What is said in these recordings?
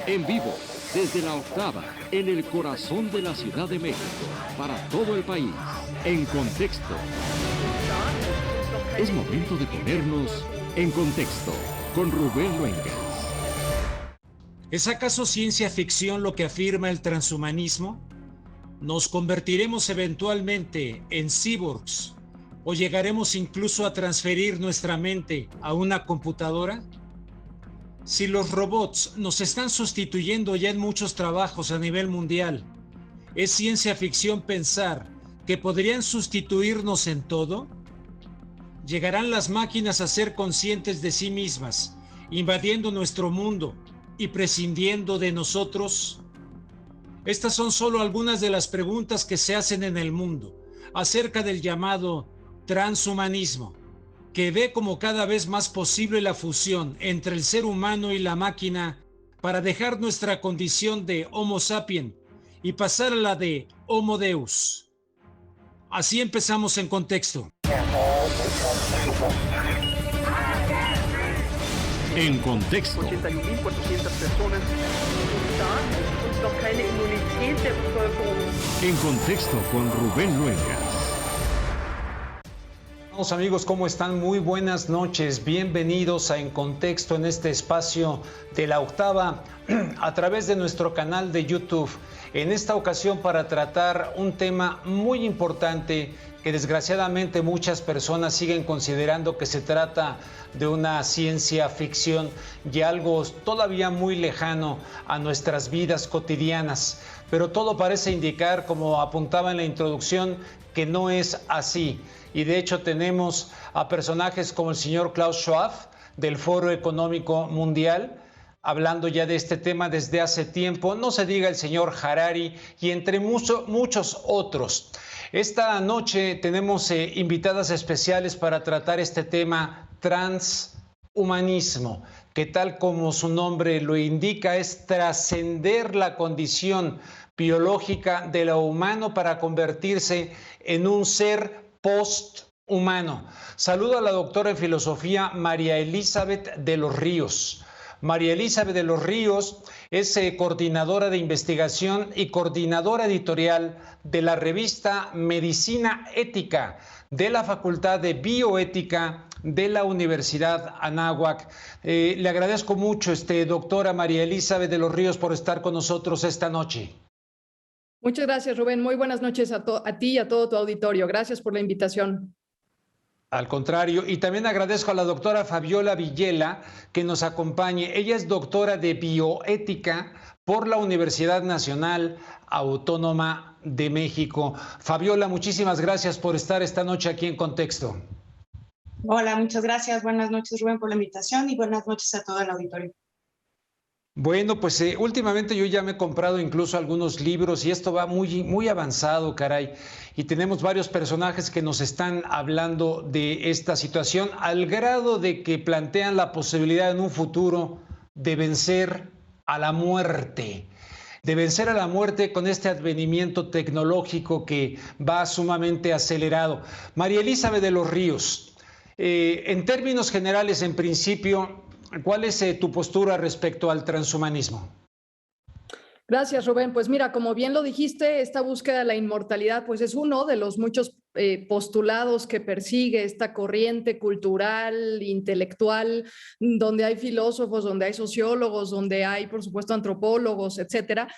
En vivo, desde la octava, en el corazón de la Ciudad de México, para todo el país, en contexto. Es momento de ponernos en contexto con Rubén Luengas. ¿Es acaso ciencia ficción lo que afirma el transhumanismo? ¿Nos convertiremos eventualmente en cyborgs o llegaremos incluso a transferir nuestra mente a una computadora? Si los robots nos están sustituyendo ya en muchos trabajos a nivel mundial, ¿es ciencia ficción pensar que podrían sustituirnos en todo? ¿Llegarán las máquinas a ser conscientes de sí mismas, invadiendo nuestro mundo y prescindiendo de nosotros? Estas son solo algunas de las preguntas que se hacen en el mundo acerca del llamado transhumanismo, que ve como cada vez más posible la fusión entre el ser humano y la máquina para dejar nuestra condición de Homo sapiens y pasar a la de Homo Deus. Así empezamos en contexto. En contexto. 81.400 personas. En contexto con Rubén Luengas. Amigos, ¿cómo están? Muy buenas noches. Bienvenidos a En Contexto en este espacio de la octava a través de nuestro canal de YouTube. En esta ocasión para tratar un tema muy importante que desgraciadamente muchas personas siguen considerando que se trata de una ciencia ficción y algo todavía muy lejano a nuestras vidas cotidianas. Pero todo parece indicar, como apuntaba en la introducción, que no es así. Y de hecho tenemos a personajes como el señor Klaus Schwab del Foro Económico Mundial, hablando ya de este tema desde hace tiempo, no se diga el señor Harari y entre muchos otros. Esta noche tenemos invitadas especiales para tratar este tema transhumanismo, que tal como su nombre lo indica es trascender la condición biológica de lo humano para convertirse en un ser posthumano. Saludo a la doctora en filosofía María Elizabeth de los Ríos. María Elizabeth de los Ríos es coordinadora de investigación y coordinadora editorial de la revista Medicina Ética de la Facultad de Bioética de la Universidad Anáhuac. Le agradezco mucho, doctora María Elizabeth de los Ríos, por estar con nosotros esta noche. Muchas gracias, Rubén. Muy buenas noches a ti y a todo tu auditorio. Gracias por la invitación. Al contrario, y también agradezco a la doctora Fabiola Villela que nos acompañe. Ella es doctora de bioética por la Universidad Nacional Autónoma de México. Fabiola, muchísimas gracias por estar esta noche aquí en Contexto. Hola, muchas gracias. Buenas noches, Rubén, por la invitación y buenas noches a todo el auditorio. Bueno, pues últimamente yo ya me he comprado incluso algunos libros y esto va muy avanzado, caray. Y tenemos varios personajes que nos están hablando de esta situación al grado de que plantean la posibilidad en un futuro de vencer a la muerte. De vencer a la muerte con este advenimiento tecnológico que va sumamente acelerado. María Elizabeth de los Ríos, en términos generales, en principio, ¿cuál es tu postura respecto al transhumanismo? Gracias, Rubén. Pues mira, como bien lo dijiste, esta búsqueda de la inmortalidad pues es uno de los muchos postulados que persigue esta corriente cultural, intelectual, donde hay filósofos, donde hay sociólogos, donde hay, por supuesto, antropólogos, etcétera.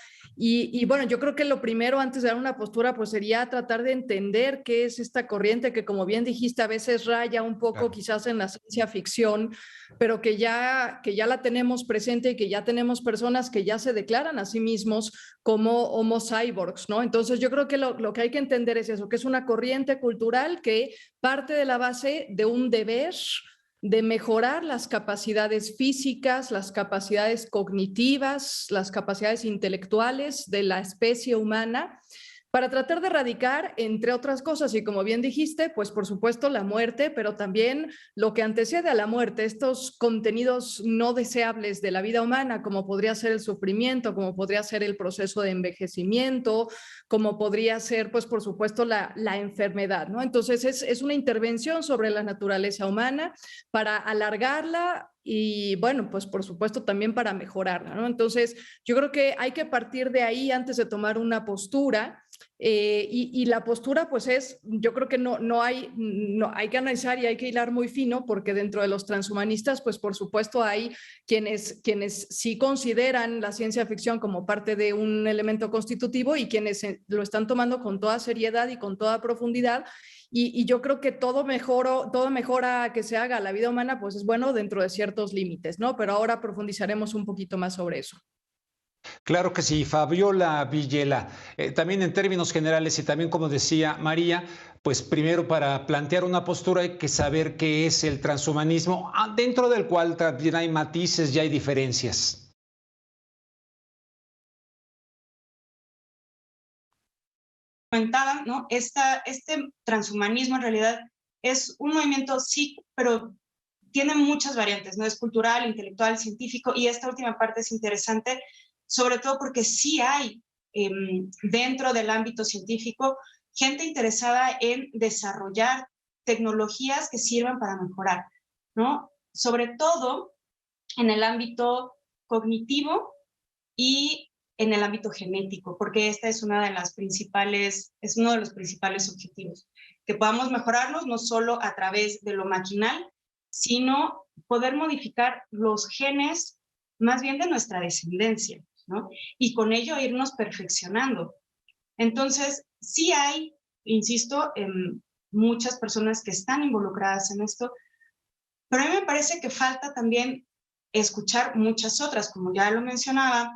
Y bueno, yo creo que lo primero antes de dar una postura pues sería tratar de entender qué es esta corriente que, como bien dijiste, a veces raya un poco claro, quizás en la ciencia ficción, pero que ya la tenemos presente y que ya tenemos personas que ya se declaran a sí mismos como homo cyborgs, ¿no? Entonces yo creo que lo que hay que entender es eso, que es una corriente cultural que parte de la base de un deber de mejorar las capacidades físicas, las capacidades cognitivas, las capacidades intelectuales de la especie humana, para tratar de erradicar, entre otras cosas, y como bien dijiste, pues por supuesto la muerte, pero también lo que antecede a la muerte, estos contenidos no deseables de la vida humana, como podría ser el sufrimiento, como podría ser el proceso de envejecimiento, como podría ser, pues por supuesto, la enfermedad, ¿no? Entonces es una intervención sobre la naturaleza humana para alargarla, y bueno, pues por supuesto también para mejorarla, ¿no? Entonces, yo creo que hay que partir de ahí antes de tomar una postura. Y la postura pues yo creo que no hay que analizar y hay que hilar muy fino, porque dentro de los transhumanistas pues por supuesto hay quienes sí consideran la ciencia ficción como parte de un elemento constitutivo y quienes lo están tomando con toda seriedad y con toda profundidad. Y yo creo que todo mejora que se haga a la vida humana pues es bueno dentro de ciertos límites, ¿no? Pero ahora profundizaremos un poquito más sobre eso. Claro que sí, Fabiola Villela. También en términos generales y también como decía María, pues primero para plantear una postura hay que saber qué es el transhumanismo, dentro del cual también hay matices y hay diferencias. Comentaba, ¿no? Este transhumanismo en realidad es un movimiento, sí, pero tiene muchas variantes, ¿no? Es cultural, intelectual, científico, y esta última parte es interesante, sobre todo porque sí hay dentro del ámbito científico gente interesada en desarrollar tecnologías que sirvan para mejorar, ¿no? Sobre todo en el ámbito cognitivo y en el ámbito genético, porque esta es uno de los principales objetivos, que podamos mejorarnos no solo a través de lo maquinal, sino poder modificar los genes más bien de nuestra descendencia, ¿no? Y con ello irnos perfeccionando. Entonces, sí hay, insisto, muchas personas que están involucradas en esto, pero a mí me parece que falta también escuchar muchas otras, como ya lo mencionaba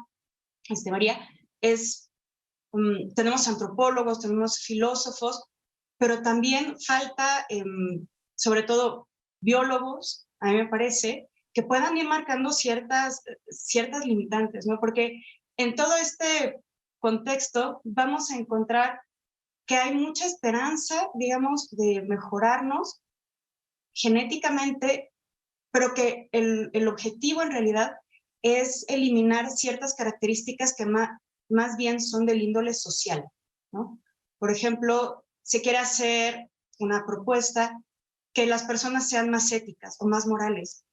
María, tenemos antropólogos, tenemos filósofos, pero también falta, sobre todo, biólogos, a mí me parece, que puedan ir marcando ciertas limitantes, ¿no? Porque en todo este contexto vamos a encontrar que hay mucha esperanza, digamos, de mejorarnos genéticamente, pero que el objetivo en realidad es eliminar ciertas características que más bien son del índole social, ¿no? Por ejemplo, se quiere hacer una propuesta que las personas sean más éticas o más morales.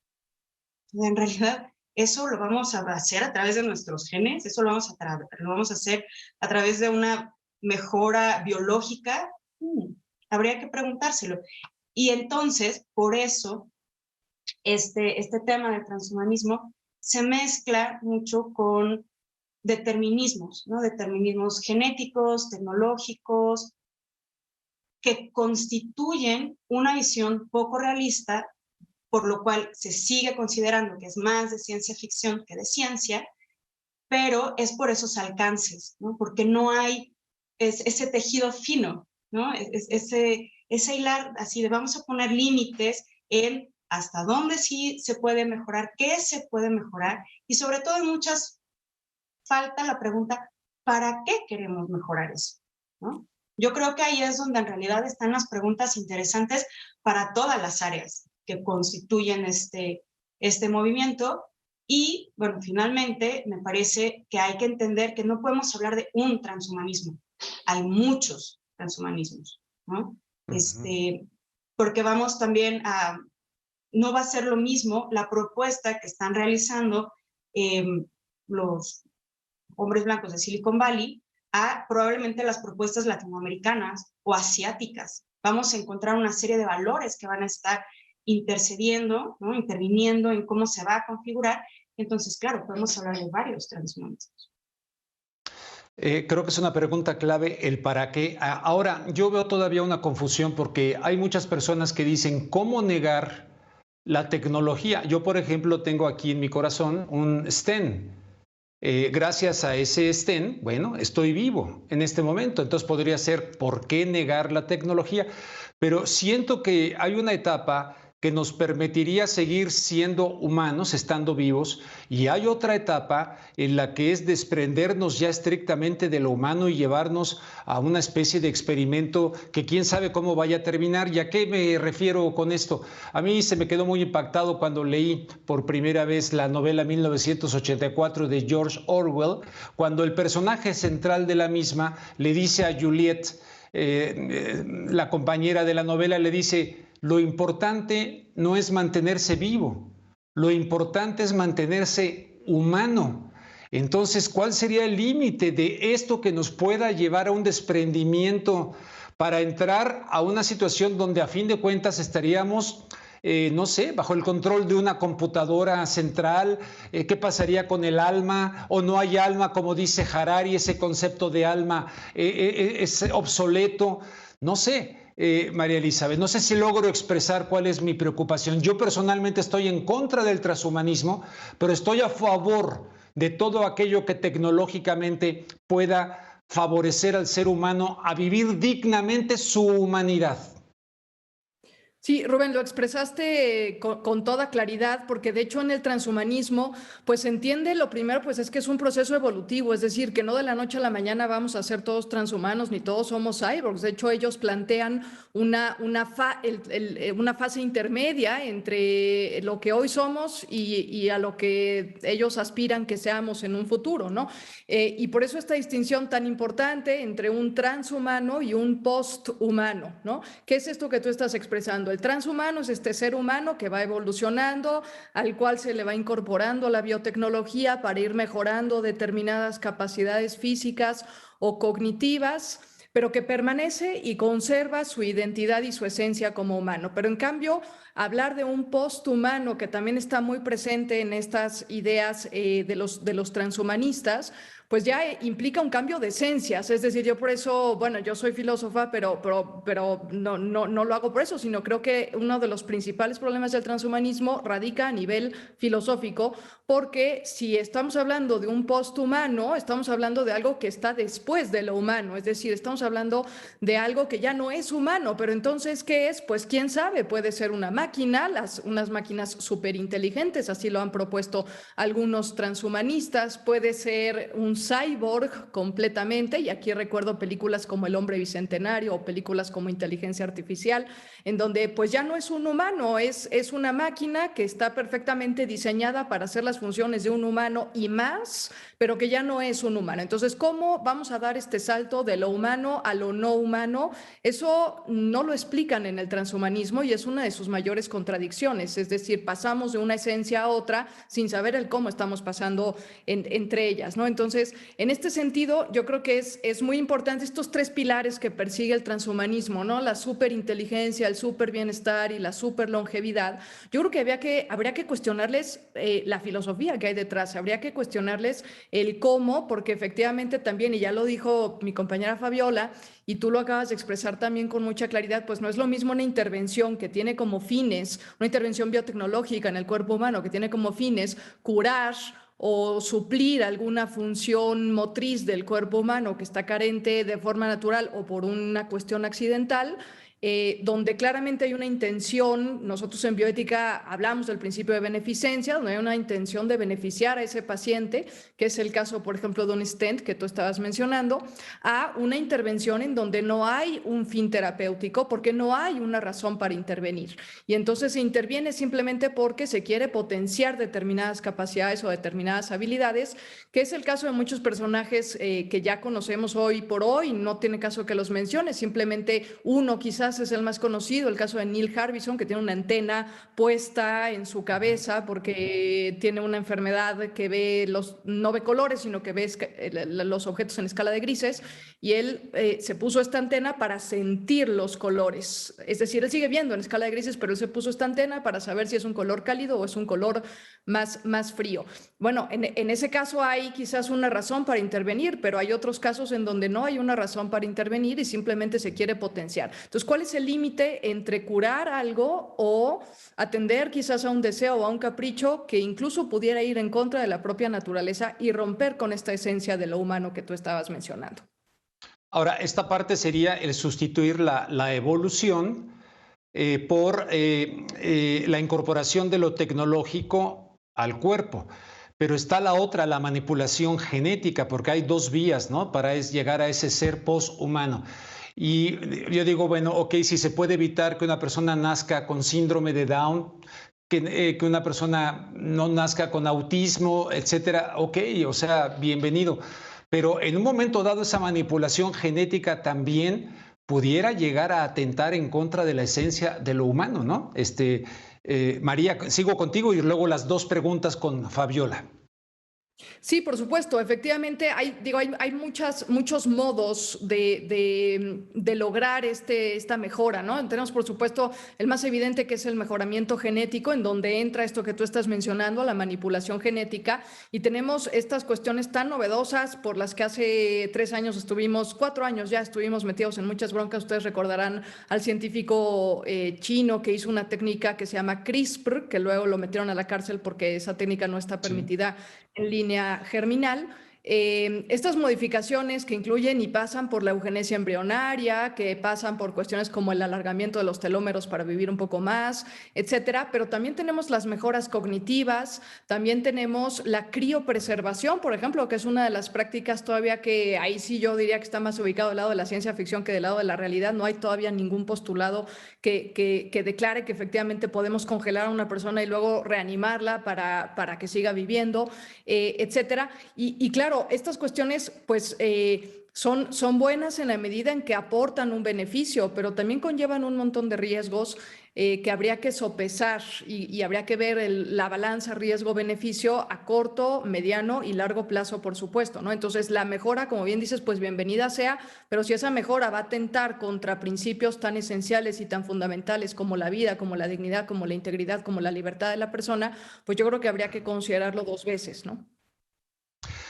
En realidad, eso lo vamos a hacer a través de nuestros genes, eso lo vamos a hacer a través de una mejora biológica. Habría que preguntárselo. Y entonces, por eso, este tema del transhumanismo se mezcla mucho con determinismos, ¿no? Determinismos genéticos, tecnológicos, que constituyen una visión poco realista, por lo cual se sigue considerando que es más de ciencia ficción que de ciencia, pero es por esos alcances, ¿no? Porque no hay ese tejido fino, ¿no? Ese hilar así de vamos a poner límites en hasta dónde sí se puede mejorar, qué se puede mejorar, y sobre todo en muchas falta la pregunta, ¿para qué queremos mejorar eso? ¿No? Yo creo que ahí es donde en realidad están las preguntas interesantes para todas las áreas que constituyen este movimiento. Y, bueno, finalmente me parece que hay que entender que no podemos hablar de un transhumanismo. Hay muchos transhumanismos, ¿no? Porque vamos también a... No va a ser lo mismo la propuesta que están realizando los hombres blancos de Silicon Valley a probablemente las propuestas latinoamericanas o asiáticas. Vamos a encontrar una serie de valores que van a estar intercediendo, ¿no? Interviniendo en cómo se va a configurar. Entonces, claro, podemos hablar de varios transhumanismos. Creo que es una pregunta clave el para qué. Ahora, yo veo todavía una confusión porque hay muchas personas que dicen, ¿cómo negar la tecnología? Yo, por ejemplo, tengo aquí en mi corazón un stent. Gracias a ese stent, bueno, estoy vivo en este momento. Entonces podría ser, ¿por qué negar la tecnología? Pero siento que hay una etapa que nos permitiría seguir siendo humanos, estando vivos, y hay otra etapa en la que es desprendernos ya estrictamente de lo humano y llevarnos a una especie de experimento que quién sabe cómo vaya a terminar. ¿Y a qué me refiero con esto? A mí se me quedó muy impactado cuando leí por primera vez la novela 1984 de George Orwell, cuando el personaje central de la misma le dice a Juliet, la compañera de la novela, le dice: lo importante no es mantenerse vivo, Lo importante es mantenerse humano. Entonces, ¿cuál sería el límite de esto que nos pueda llevar a un desprendimiento para entrar a una situación donde a fin de cuentas estaríamos, no sé, bajo el control de una computadora central? ¿Qué pasaría con el alma? ¿O no hay alma, como dice Harari? Ese concepto de alma es obsoleto. No sé. María Elizabeth, no sé si logro expresar cuál es mi preocupación. Yo personalmente estoy en contra del transhumanismo, pero estoy a favor de todo aquello que tecnológicamente pueda favorecer al ser humano a vivir dignamente su humanidad. Sí, Rubén, lo expresaste con toda claridad, porque de hecho en el transhumanismo, pues se entiende lo primero, pues es que es un proceso evolutivo, es decir, que no de la noche a la mañana vamos a ser todos transhumanos ni todos somos cyborgs. De hecho, ellos plantean una fase intermedia entre lo que hoy somos y a lo que ellos aspiran que seamos en un futuro, ¿no? Y por eso esta distinción tan importante entre un transhumano y un posthumano, ¿no? ¿Qué es esto que tú estás expresando? El transhumano es este ser humano que va evolucionando, al cual se le va incorporando la biotecnología para ir mejorando determinadas capacidades físicas o cognitivas, pero que permanece y conserva su identidad y su esencia como humano. Pero en cambio, hablar de un posthumano, que también está muy presente en estas ideas de los transhumanistas, pues ya implica un cambio de esencias. Es decir, yo por eso, bueno, yo soy filósofa, pero no lo hago por eso, sino creo que uno de los principales problemas del transhumanismo radica a nivel filosófico, porque si estamos hablando de un posthumano, estamos hablando de algo que está después de lo humano, es decir, estamos hablando de algo que ya no es humano, pero entonces, ¿qué es? Pues quién sabe, puede ser una máquina, unas máquinas superinteligentes, así lo han propuesto algunos transhumanistas, puede ser un cyborg completamente, y aquí recuerdo películas como El hombre bicentenario o películas como Inteligencia Artificial, en donde pues ya no es un humano, es una máquina que está perfectamente diseñada para hacer las funciones de un humano y más, pero que ya no es un humano. Entonces, ¿cómo vamos a dar este salto de lo humano a lo no humano? Eso no lo explican en el transhumanismo y es una de sus mayores contradicciones, es decir, pasamos de una esencia a otra sin saber el cómo estamos pasando entre ellas, ¿no? Entonces, en este sentido, yo creo que es muy importante estos tres pilares que persigue el transhumanismo, ¿no? La superinteligencia, el superbienestar y la superlongevidad. Yo creo que habría que cuestionarles la filosofía que hay detrás, habría que cuestionarles el cómo, porque efectivamente también, y ya lo dijo mi compañera Fabiola, y tú lo acabas de expresar también con mucha claridad, pues no es lo mismo una intervención que tiene como fines, una intervención biotecnológica en el cuerpo humano que tiene como fines curar o suplir alguna función motriz del cuerpo humano que está carente de forma natural o por una cuestión accidental, donde claramente hay una intención. Nosotros en bioética hablamos del principio de beneficencia, donde hay una intención de beneficiar a ese paciente, que es el caso, por ejemplo, de un stent que tú estabas mencionando, a una intervención en donde no hay un fin terapéutico, porque no hay una razón para intervenir. Y entonces se interviene simplemente porque se quiere potenciar determinadas capacidades o determinadas habilidades, que es el caso de muchos personajes que ya conocemos hoy por hoy. No tiene caso que los mencione, simplemente uno quizás es el más conocido, el caso de Neil Harbisson, que tiene una antena puesta en su cabeza porque tiene una enfermedad que no ve colores, sino que ve los objetos en escala de grises, y él se puso esta antena para sentir los colores. Es decir, él sigue viendo en escala de grises, pero él se puso esta antena para saber si es un color cálido o es un color más frío. Bueno, en ese caso hay quizás una razón para intervenir, pero hay otros casos en donde no hay una razón para intervenir y simplemente se quiere potenciar. Entonces, ¿cuál es el límite entre curar algo o atender quizás a un deseo o a un capricho que incluso pudiera ir en contra de la propia naturaleza y romper con esta esencia de lo humano que tú estabas mencionando? Ahora, esta parte sería el sustituir la evolución por la incorporación de lo tecnológico al cuerpo. Pero está la otra, la manipulación genética, porque hay dos vías, ¿no?, para llegar a ese ser poshumano. Y yo digo, bueno, ok, si se puede evitar que una persona nazca con síndrome de Down, que una persona no nazca con autismo, etcétera, ok, o sea, bienvenido. Pero en un momento dado esa manipulación genética también pudiera llegar a atentar en contra de la esencia de lo humano, ¿no? María, sigo contigo y luego las dos preguntas con Fabiola. Sí, por supuesto. Efectivamente, hay muchos modos de lograr esta mejora, ¿no? Tenemos, por supuesto, el más evidente que es el mejoramiento genético, en donde entra esto que tú estás mencionando, la manipulación genética, y tenemos estas cuestiones tan novedosas por las que hace 3 años 4 años ya estuvimos metidos en muchas broncas. Ustedes recordarán al científico chino que hizo una técnica que se llama CRISPR, que luego lo metieron a la cárcel porque esa técnica no está permitida en línea germinal. Estas modificaciones que incluyen y pasan por la eugenesia embrionaria, que pasan por cuestiones como el alargamiento de los telómeros para vivir un poco más, etcétera, pero también tenemos las mejoras cognitivas, también tenemos la criopreservación, por ejemplo, que es una de las prácticas todavía que ahí sí yo diría que está más ubicado del lado de la ciencia ficción que del lado de la realidad. No hay todavía ningún postulado que declare que efectivamente podemos congelar a una persona y luego reanimarla para que siga viviendo, etcétera. Y claro, estas cuestiones pues son buenas en la medida en que aportan un beneficio, pero también conllevan un montón de riesgos que habría que sopesar y habría que ver la balanza riesgo-beneficio a corto, mediano y largo plazo, por supuesto, ¿no? Entonces, la mejora, como bien dices, pues bienvenida sea, pero si esa mejora va a atentar contra principios tan esenciales y tan fundamentales como la vida, como la dignidad, como la integridad, como la libertad de la persona, pues yo creo que habría que considerarlo 2 veces, ¿no?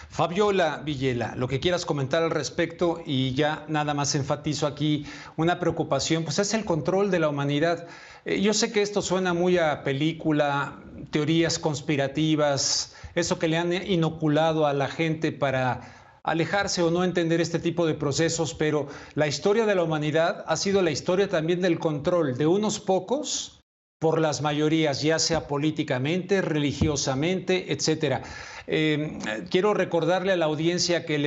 Fabiola Villela, lo que quieras comentar al respecto, y ya nada más enfatizo aquí una preocupación, pues es el control de la humanidad. Yo sé que esto suena muy a película, teorías conspirativas, eso que le han inoculado a la gente para alejarse o no entender este tipo de procesos, pero la historia de la humanidad ha sido la historia también del control de unos pocos por las mayorías, ya sea políticamente, religiosamente, etcétera. Quiero recordarle a la audiencia que el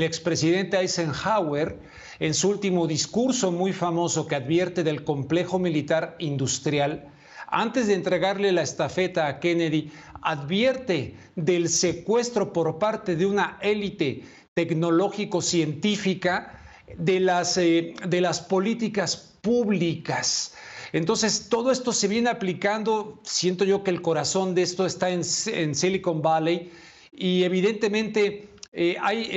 expresidente Eisenhower, en su último discurso muy famoso que advierte del complejo militar industrial, antes de entregarle la estafeta a Kennedy, advierte del secuestro por parte de una élite tecnológico-científica de las políticas públicas. Entonces, todo esto se viene aplicando. Siento yo que el corazón de esto está en Silicon Valley, y evidentemente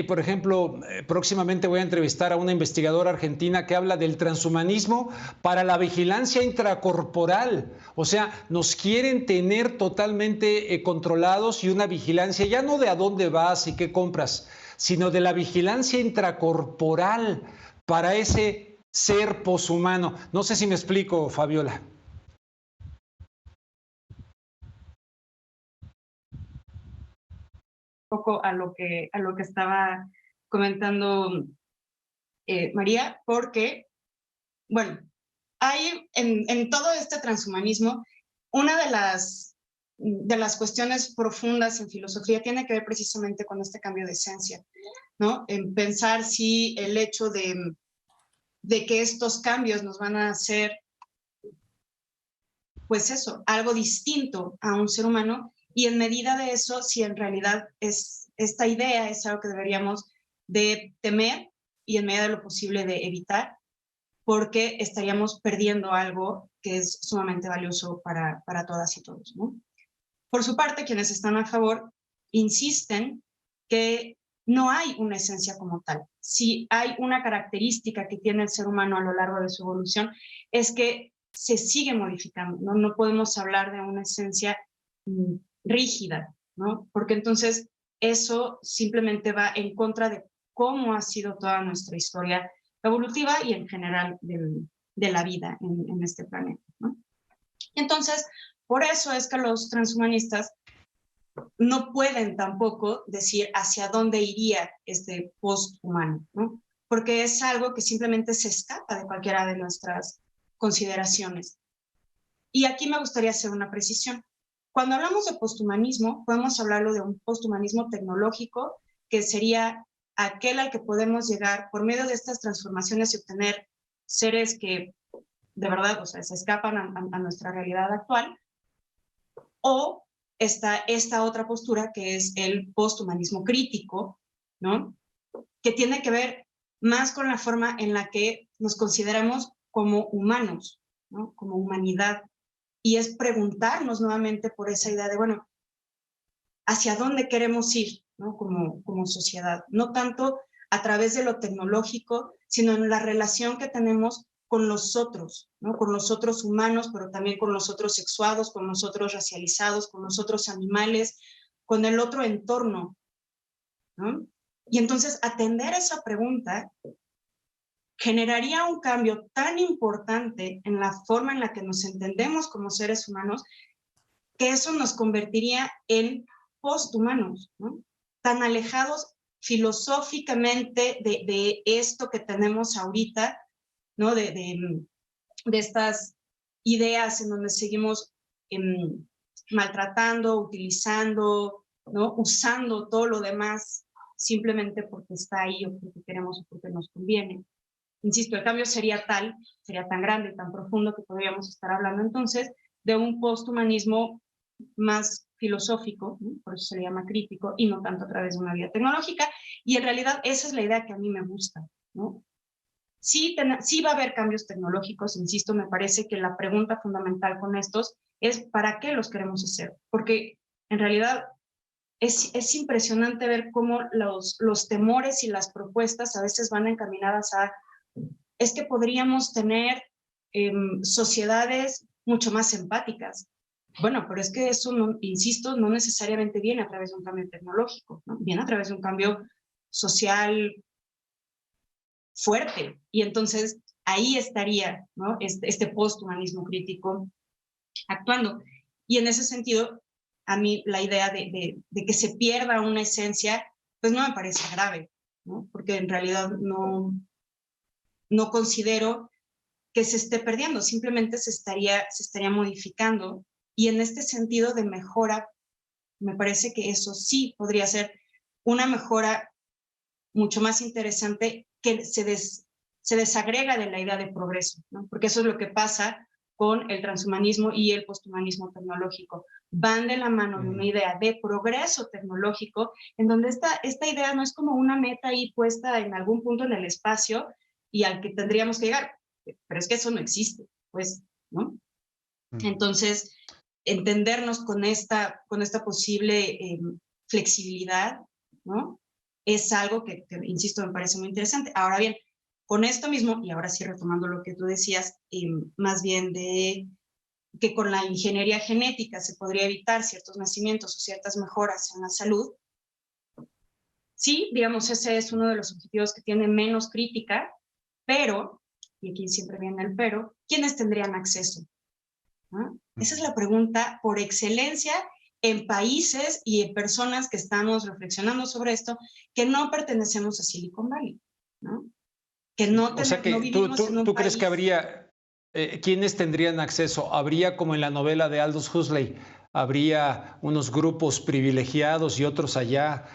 por ejemplo, próximamente voy a entrevistar a una investigadora argentina que habla del transhumanismo para la vigilancia intracorporal. O sea, nos quieren tener totalmente controlados, y una vigilancia ya no de a dónde vas y qué compras, sino de la vigilancia intracorporal para ese ser poshumano. No sé si me explico, Fabiola. Un poco a lo que estaba comentando María, porque, bueno, hay en todo este transhumanismo, una de las cuestiones profundas en filosofía tiene que ver precisamente con este cambio de esencia, ¿no? En pensar si el hecho de que estos cambios nos van a hacer, pues eso, algo distinto a un ser humano, y en medida de eso, si en realidad esta idea es algo que deberíamos de temer y en medida de lo posible de evitar, porque estaríamos perdiendo algo que es sumamente valioso para todas y todos, ¿no? Por su parte, quienes están a favor insisten que no hay una esencia como tal. Si hay una característica que tiene el ser humano a lo largo de su evolución, es que se sigue modificando, ¿no? No podemos hablar de una esencia rígida, ¿no? Porque entonces eso simplemente va en contra de cómo ha sido toda nuestra historia evolutiva y en general de la vida en este planeta, ¿no? Entonces, por eso es que los transhumanistas no pueden tampoco decir hacia dónde iría este posthumano, ¿no? Porque es algo que simplemente se escapa de cualquiera de nuestras consideraciones. Y aquí me gustaría hacer una precisión. Cuando hablamos de posthumanismo, podemos hablarlo de un posthumanismo tecnológico, que sería aquel al que podemos llegar por medio de estas transformaciones y obtener seres que de verdad, o sea, se escapan a nuestra realidad actual, o está esta otra postura que es el posthumanismo crítico, ¿no? Que tiene que ver más con la forma en la que nos consideramos como humanos, ¿no? Como humanidad, y es preguntarnos nuevamente por esa idea de, bueno, ¿hacia dónde queremos ir, ¿no? Como sociedad? No tanto a través de lo tecnológico, sino en la relación que tenemos con los otros, ¿no? Con los otros humanos, pero también con los otros sexuados, con los otros racializados, con los otros animales, con el otro entorno, ¿no? Y entonces atender esa pregunta generaría un cambio tan importante en la forma en la que nos entendemos como seres humanos, que eso nos convertiría en posthumanos, ¿no? Tan alejados filosóficamente de esto que tenemos ahorita, ¿no? De estas ideas en donde seguimos maltratando, utilizando, ¿no? Usando todo lo demás simplemente porque está ahí o porque queremos o porque nos conviene. Insisto, el cambio sería tan grande, tan profundo que podríamos estar hablando entonces de un posthumanismo más filosófico, ¿no? Por eso se le llama crítico, y no tanto a través de una vía tecnológica, y en realidad esa es la idea que a mí me gusta, ¿no? Sí va a haber cambios tecnológicos, insisto, me parece que la pregunta fundamental con estos es ¿para qué los queremos hacer? Porque en realidad es impresionante ver cómo los temores y las propuestas a veces van encaminadas a es que podríamos tener sociedades mucho más empáticas. Bueno, pero es que eso, no, insisto, no necesariamente viene a través de un cambio tecnológico, ¿no? Viene a través de un cambio social fuerte. Y entonces ahí estaría, ¿no? este posthumanismo crítico actuando. Y en ese sentido, a mí la idea de que se pierda una esencia, pues no me parece grave, ¿no? Porque en realidad no considero que se esté perdiendo, simplemente se estaría modificando, y en este sentido de mejora, me parece que eso sí podría ser una mejora mucho más interesante que se desagrega de la idea de progreso, ¿no? Porque eso es lo que pasa con el transhumanismo y el posthumanismo tecnológico. Van de la mano de una idea de progreso tecnológico, en donde esta idea no es como una meta ahí puesta en algún punto en el espacio y al que tendríamos que llegar, pero es que eso no existe, pues, ¿no? Entonces, entendernos con esta posible flexibilidad, ¿no? Es algo que, insisto, me parece muy interesante. Ahora bien, con esto mismo, y ahora sí retomando lo que tú decías, más bien de que con la ingeniería genética se podría evitar ciertos nacimientos o ciertas mejoras en la salud, sí, digamos, ese es uno de los objetivos que tiene menos crítica, pero, y aquí siempre viene el pero, ¿quiénes tendrían acceso? ¿No? Esa es la pregunta por excelencia en países y en personas que estamos reflexionando sobre esto, que no pertenecemos a Silicon Valley, ¿no? Que no, o sea que no vivimos en un ¿tú país... crees que habría, quiénes tendrían acceso? ¿Habría, como en la novela de Aldous Huxley, habría unos grupos privilegiados y otros allá?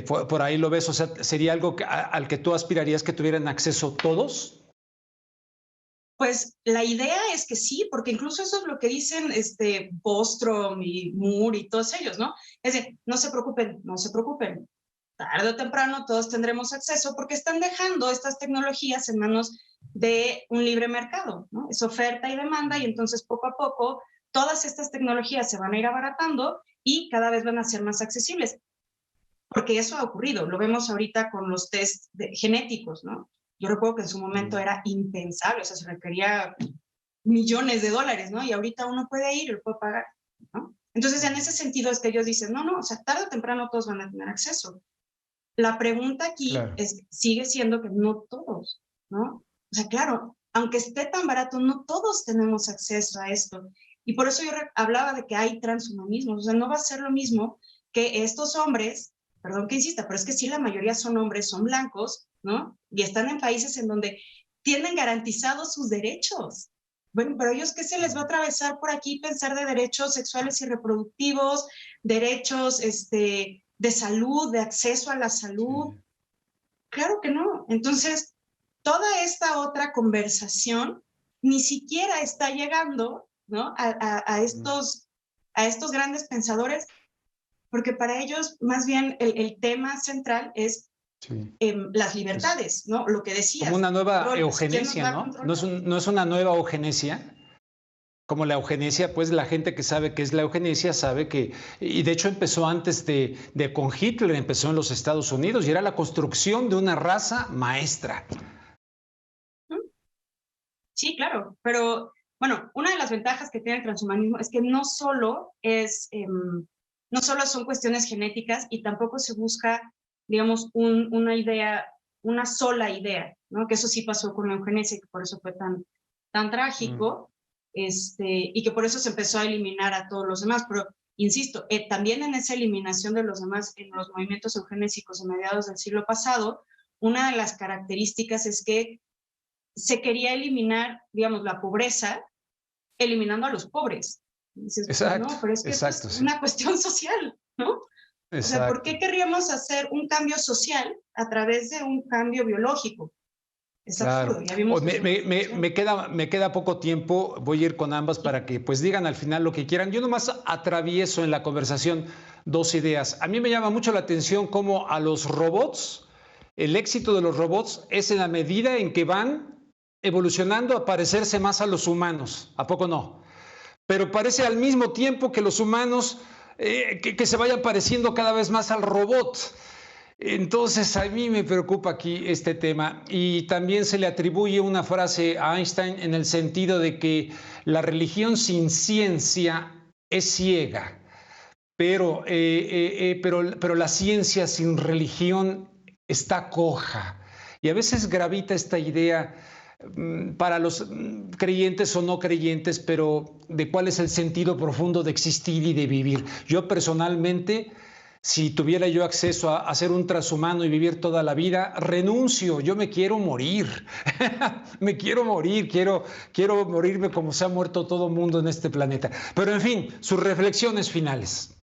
Por ahí lo ves, o sea, ¿sería algo al que tú aspirarías que tuvieran acceso todos? Pues la idea es que sí, porque incluso eso es lo que dicen Bostrom y Moore y todos ellos, ¿no? Es decir, no se preocupen, tarde o temprano todos tendremos acceso porque están dejando estas tecnologías en manos de un libre mercado, ¿no? Es oferta y demanda, y entonces poco a poco todas estas tecnologías se van a ir abaratando y cada vez van a ser más accesibles. Porque eso ha ocurrido, lo vemos ahorita con los test genéticos, ¿no? Yo recuerdo que en su momento era impensable, o sea, se requería millones de dólares, ¿no? Y ahorita uno puede ir, lo puede pagar, ¿no? Entonces, en ese sentido es que ellos dicen, no, o sea, tarde o temprano todos van a tener acceso. La pregunta aquí sigue siendo que no todos, ¿no? O sea, claro, aunque esté tan barato, no todos tenemos acceso a esto. Y por eso yo hablaba de que hay transhumanismo, o sea, no va a ser lo mismo que estos hombres, perdón que insista, pero es que sí, la mayoría son hombres, son blancos, ¿no? Y están en países en donde tienen garantizados sus derechos. Bueno, pero ellos, ¿qué se les va a atravesar por aquí pensar de derechos sexuales y reproductivos, derechos de salud, de acceso a la salud? Sí. Claro que no. Entonces, toda esta otra conversación ni siquiera está llegando, ¿no? a estos grandes pensadores, porque para ellos más bien el tema central es las libertades, ¿no? Lo que decías. Como una nueva eugenesia, ¿no? ¿No es una nueva eugenesia? como la eugenesia, pues la gente que sabe qué es la eugenesia sabe que, y de hecho empezó antes de con Hitler, empezó en los Estados Unidos y era la construcción de una raza maestra. Sí, claro, pero bueno, una de las ventajas que tiene el transhumanismo es que no solo son cuestiones genéticas y tampoco se busca, digamos, una idea, una sola idea, ¿no? Que eso sí pasó con la eugenesia, que por eso fue tan trágico, y que por eso se empezó a eliminar a todos los demás. Pero, insisto, también en esa eliminación de los demás, en los movimientos eugenésicos a mediados del siglo pasado, una de las características es que se quería eliminar, digamos, la pobreza, eliminando a los pobres. Dices, exacto, no, pero es que exacto, esto es sí. una cuestión social, ¿no? Exacto. O sea, ¿por qué querríamos hacer un cambio social a través de un cambio biológico? Es claro. absurdo. Ya vimos me queda poco tiempo, voy a ir con ambas para que pues digan al final lo que quieran. Yo nomás atravieso en la conversación dos ideas. A mí me llama mucho la atención cómo a los robots, el éxito de los robots es en la medida en que van evolucionando a parecerse más a los humanos. ¿A poco no? Pero parece al mismo tiempo que los humanos que se vayan pareciendo cada vez más al robot. Entonces a mí me preocupa aquí este tema y también se le atribuye una frase a Einstein en el sentido de que la religión sin ciencia es ciega, pero la ciencia sin religión está coja. Y a veces gravita esta idea para los creyentes o no creyentes, pero de cuál es el sentido profundo de existir y de vivir. Yo personalmente, si tuviera yo acceso a ser un transhumano y vivir toda la vida, renuncio, yo me quiero morir, me quiero morir, quiero morirme como se ha muerto todo el mundo en este planeta. Pero en fin, sus reflexiones finales.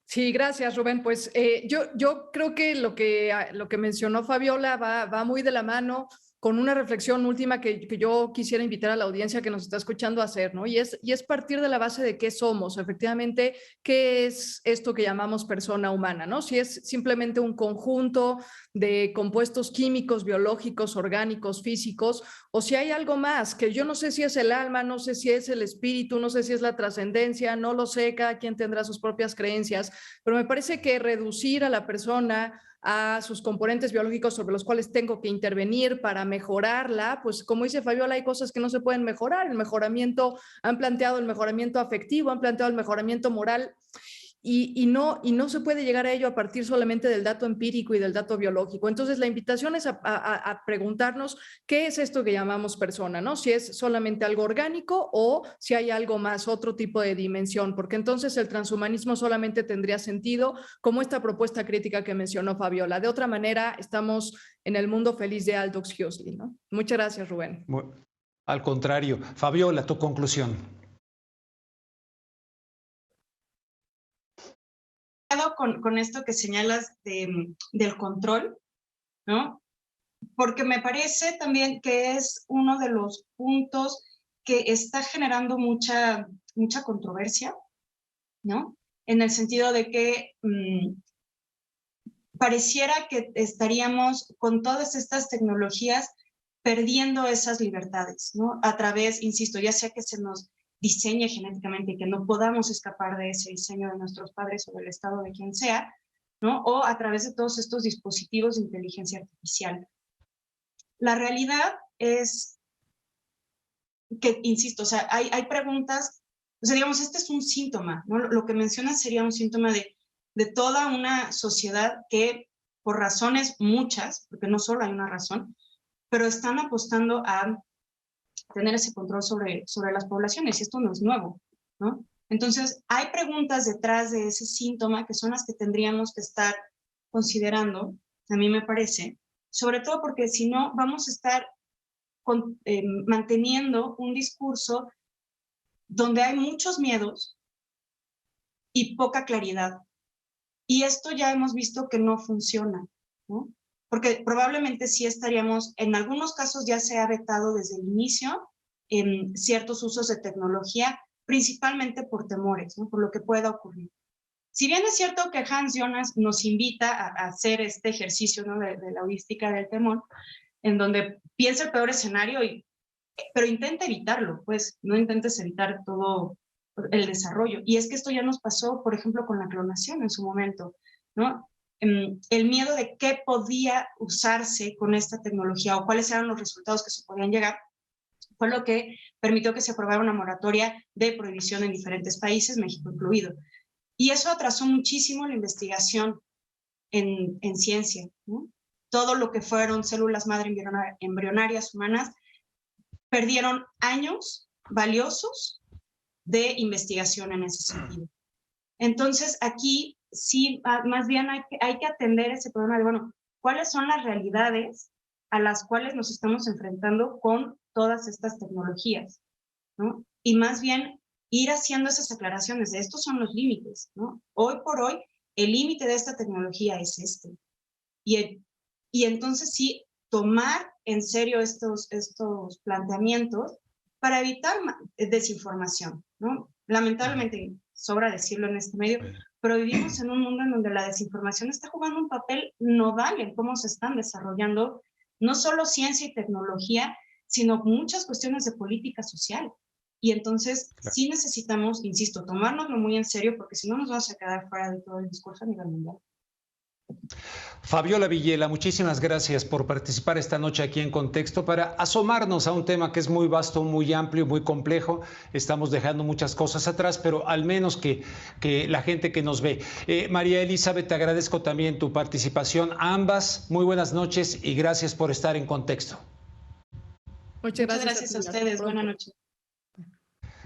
Sí, gracias, Rubén. Pues yo creo que lo que mencionó Fabiola va muy de la mano con una reflexión última que yo quisiera invitar a la audiencia que nos está escuchando a hacer, ¿no? Y es partir de la base de qué somos, efectivamente, qué es esto que llamamos persona humana, ¿no? Si es simplemente un conjunto de compuestos químicos, biológicos, orgánicos, físicos, o si hay algo más, que yo no sé si es el alma, no sé si es el espíritu, no sé si es la trascendencia, no lo sé, cada quien tendrá sus propias creencias, pero me parece que reducir a la persona a sus componentes biológicos sobre los cuales tengo que intervenir para mejorarla, pues como dice Fabiola, hay cosas que no se pueden mejorar. El mejoramiento, han planteado el mejoramiento afectivo, han planteado el mejoramiento moral, y no se puede llegar a ello a partir solamente del dato empírico y del dato biológico. Entonces la invitación es a preguntarnos qué es esto que llamamos persona, ¿no? Si es solamente algo orgánico o si hay algo más, otro tipo de dimensión, porque entonces el transhumanismo solamente tendría sentido como esta propuesta crítica que mencionó Fabiola. De otra manera, estamos en el mundo feliz de Aldous Huxley, ¿no? Muchas gracias, Rubén. Al contrario. Fabiola, tu conclusión. Con esto que señalas del control, ¿no? Porque me parece también que es uno de los puntos que está generando mucha controversia, ¿no? En el sentido de que pareciera que estaríamos con todas estas tecnologías perdiendo esas libertades, ¿no? A través, insisto, ya sea que se nos diseñe genéticamente y que no podamos escapar de ese diseño de nuestros padres o del estado de quien sea, ¿no? O a través de todos estos dispositivos de inteligencia artificial. La realidad es que, insisto, o sea, hay preguntas, o sea, digamos, este es un síntoma, ¿no? Lo que mencionas sería un síntoma de toda una sociedad que, por razones muchas, porque no solo hay una razón, pero están apostando a tener ese control sobre las poblaciones, y esto no es nuevo, ¿no? Entonces, hay preguntas detrás de ese síntoma que son las que tendríamos que estar considerando, a mí me parece, sobre todo porque si no, vamos a estar manteniendo un discurso donde hay muchos miedos y poca claridad. Y esto ya hemos visto que no funciona, ¿no? Porque probablemente sí estaríamos, en algunos casos ya se ha vetado desde el inicio en ciertos usos de tecnología, principalmente por temores, ¿no? Por lo que pueda ocurrir. Si bien es cierto que Hans Jonas nos invita a hacer este ejercicio, ¿no? de la heurística del temor, en donde piensa el peor escenario y pero intenta evitarlo, pues, no intentes evitar todo el desarrollo. Y es que esto ya nos pasó, por ejemplo, con la clonación en su momento, ¿no? El miedo de qué podía usarse con esta tecnología o cuáles eran los resultados que se podían llegar, fue lo que permitió que se aprobara una moratoria de prohibición en diferentes países, México incluido. Y eso atrasó muchísimo la investigación en ciencia, ¿no? Todo lo que fueron células madre embrionarias humanas perdieron años valiosos de investigación en ese sentido. Entonces, aquí sí, más bien hay que atender ese problema de, bueno, ¿cuáles son las realidades a las cuales nos estamos enfrentando con todas estas tecnologías, ¿no? Y más bien ir haciendo esas aclaraciones de estos son los límites, ¿no? Hoy por hoy, el límite de esta tecnología es este. Y entonces sí, tomar en serio estos planteamientos para evitar desinformación, ¿no? Lamentablemente, sobra decirlo en este medio, pero vivimos en un mundo en donde la desinformación está jugando un papel nodal en cómo se están desarrollando no solo ciencia y tecnología, sino muchas cuestiones de política social. Y entonces sí necesitamos, insisto, tomárnoslo muy en serio, porque si no nos vamos a quedar fuera de todo el discurso a nivel mundial. Fabiola Villela, muchísimas gracias por participar esta noche aquí en Contexto para asomarnos a un tema que es muy vasto, muy amplio, muy complejo. Estamos dejando muchas cosas atrás, pero al menos que la gente que nos ve. María Elizabeth, te agradezco también tu participación. A ambas, muy buenas noches y gracias por estar en Contexto. Muchas gracias a ustedes. Buenas noches.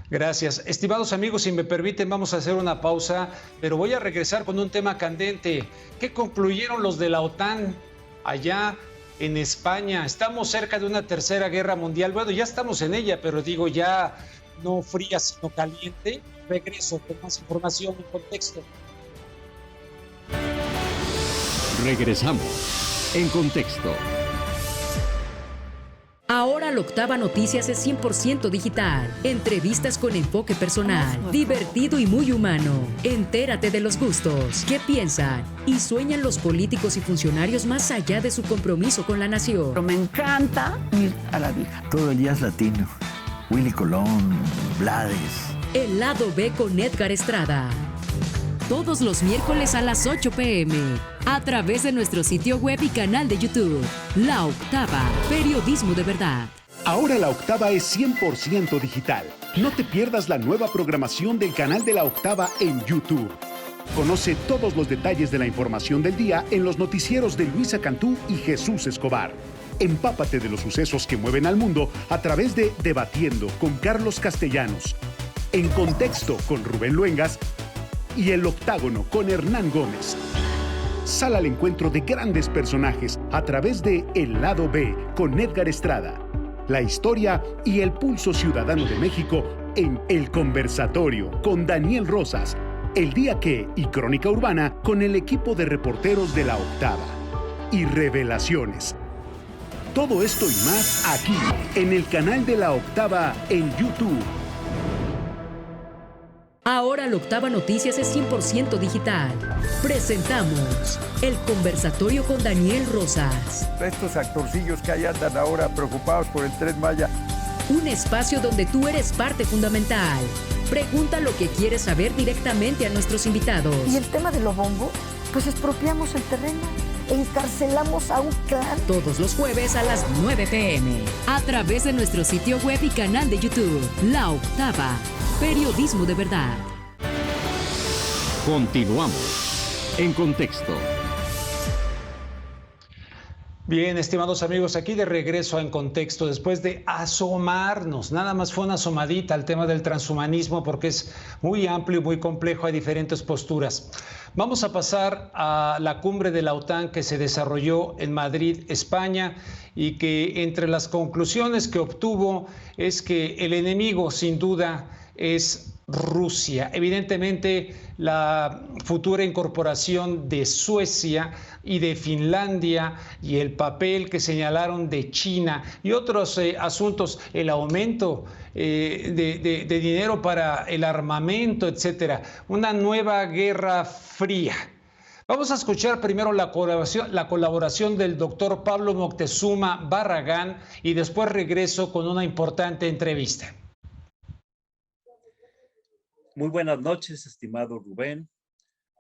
Gracias. Estimados amigos, si me permiten, vamos a hacer una pausa, pero voy a regresar con un tema candente. ¿Qué concluyeron los de la OTAN allá en España? Estamos cerca de una tercera guerra mundial. Bueno, ya estamos en ella, pero digo, ya no fría, sino caliente. Regreso con más información en Contexto. Regresamos en Contexto. Ahora la Octava Noticias es 100% digital. Entrevistas con enfoque personal, divertido y muy humano. Entérate de los gustos, qué piensan y sueñan los políticos y funcionarios más allá de su compromiso con la nación. Pero me encanta ir a la vieja. Todo el día es latino. Willy Colón, Blades. El lado B con Edgar Estrada. Todos los miércoles a las 8 p.m. a través de nuestro sitio web y canal de YouTube. La Octava, periodismo de verdad. Ahora La Octava es 100% digital. No te pierdas la nueva programación del canal de La Octava en YouTube. Conoce todos los detalles de la información del día en los noticieros de Luisa Cantú y Jesús Escobar. Empápate de los sucesos que mueven al mundo a través de Debatiendo con Carlos Castellanos, En Contexto con Rubén Luengas y El Octágono con Hernán Gómez. Sal al encuentro de grandes personajes a través de El Lado B con Edgar Estrada. La historia y el pulso ciudadano de México en El Conversatorio con Daniel Rosas. El Día Que y Crónica Urbana con el equipo de reporteros de La Octava. Y Revelaciones. Todo esto y más aquí, en el canal de La Octava en YouTube. Ahora la Octava Noticias es 100% digital. Presentamos El Conversatorio con Daniel Rosas. Estos actorcillos que ahí andan ahora preocupados por el Tren Maya. Un espacio donde tú eres parte fundamental. Pregunta lo que quieres saber directamente a nuestros invitados. ¿Y el tema de los bombos? Pues expropiamos el terreno. Encarcelamos a un clan. Todos los jueves a las 9 p.m. a través de nuestro sitio web y canal de YouTube. La Octava, periodismo de verdad. Continuamos en Contexto. Bien, estimados amigos, aquí de regreso en Contexto, después de asomarnos, nada más fue una asomadita al tema del transhumanismo porque es muy amplio y muy complejo, hay diferentes posturas. Vamos a pasar a la cumbre de la OTAN que se desarrolló en Madrid, España, y que entre las conclusiones que obtuvo es que el enemigo sin duda es Rusia. Evidentemente, la futura incorporación de Suecia y de Finlandia y el papel que señalaron de China y otros asuntos, el aumento de dinero para el armamento, etcétera. Una nueva guerra fría. Vamos a escuchar primero la colaboración del doctor Pablo Moctezuma Barragán y después regreso con una importante entrevista. Muy buenas noches, estimado Rubén,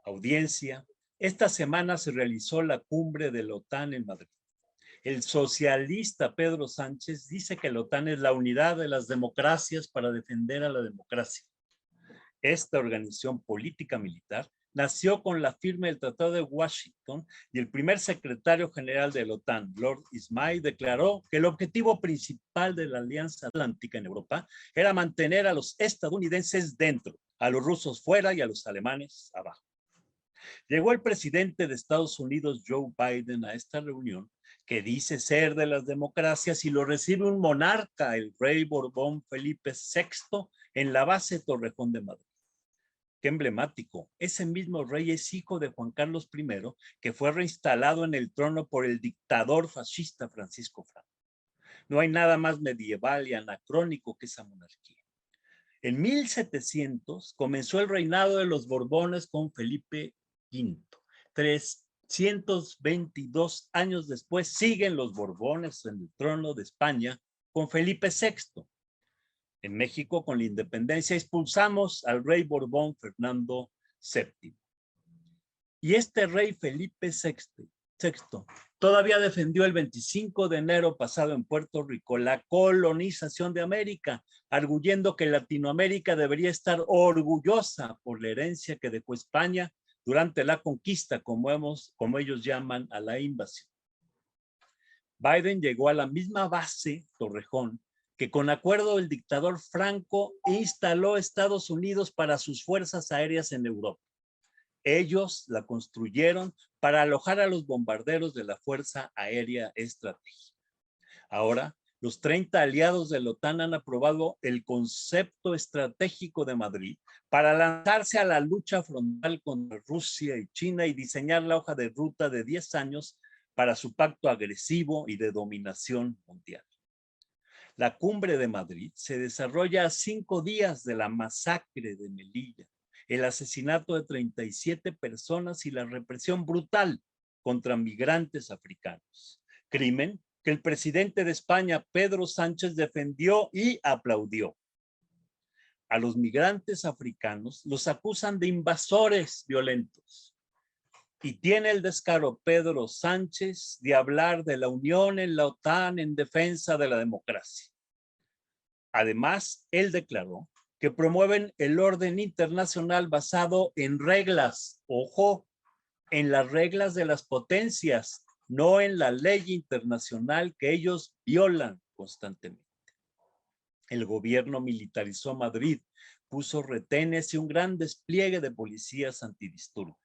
audiencia. Esta semana se realizó la cumbre de la OTAN en Madrid. El socialista Pedro Sánchez dice que la OTAN es la unidad de las democracias para defender a la democracia. Esta organización política militar nació con la firma del Tratado de Washington y el primer secretario general de la OTAN, Lord Ismay, declaró que el objetivo principal de la Alianza Atlántica en Europa era mantener a los estadounidenses dentro, a los rusos fuera y a los alemanes abajo. Llegó el presidente de Estados Unidos, Joe Biden, a esta reunión que dice ser de las democracias y lo recibe un monarca, el rey Borbón Felipe VI, en la base Torrejón de Madrid. Qué emblemático. Ese mismo rey es hijo de Juan Carlos I, que fue reinstalado en el trono por el dictador fascista Francisco Franco. No hay nada más medieval y anacrónico que esa monarquía. En 1700 comenzó el reinado de los Borbones con Felipe V. 322 años después siguen los Borbones en el trono de España con Felipe VI. En México, con la independencia, expulsamos al rey Borbón Fernando VII. Y este rey Felipe VI todavía defendió el 25 de enero pasado en Puerto Rico la colonización de América, arguyendo que Latinoamérica debería estar orgullosa por la herencia que dejó España durante la conquista, como ellos llaman a la invasión. Biden llegó a la misma base, Torrejón, que con acuerdo del dictador Franco instaló Estados Unidos para sus fuerzas aéreas en Europa. Ellos la construyeron para alojar a los bombarderos de la Fuerza Aérea Estratégica. Ahora, los 30 aliados de la OTAN han aprobado el concepto estratégico de Madrid para lanzarse a la lucha frontal contra Rusia y China y diseñar la hoja de ruta de 10 años para su pacto agresivo y de dominación mundial. La cumbre de Madrid se desarrolla a 5 días de la masacre de Melilla, el asesinato de 37 personas y la represión brutal contra migrantes africanos. Crimen que el presidente de España, Pedro Sánchez, defendió y aplaudió. A los migrantes africanos los acusan de invasores violentos. Y tiene el descaro Pedro Sánchez de hablar de la unión en la OTAN en defensa de la democracia. Además, él declaró que promueven el orden internacional basado en reglas, ojo, en las reglas de las potencias, no en la ley internacional que ellos violan constantemente. El gobierno militarizó Madrid, puso retenes y un gran despliegue de policías antidisturbios.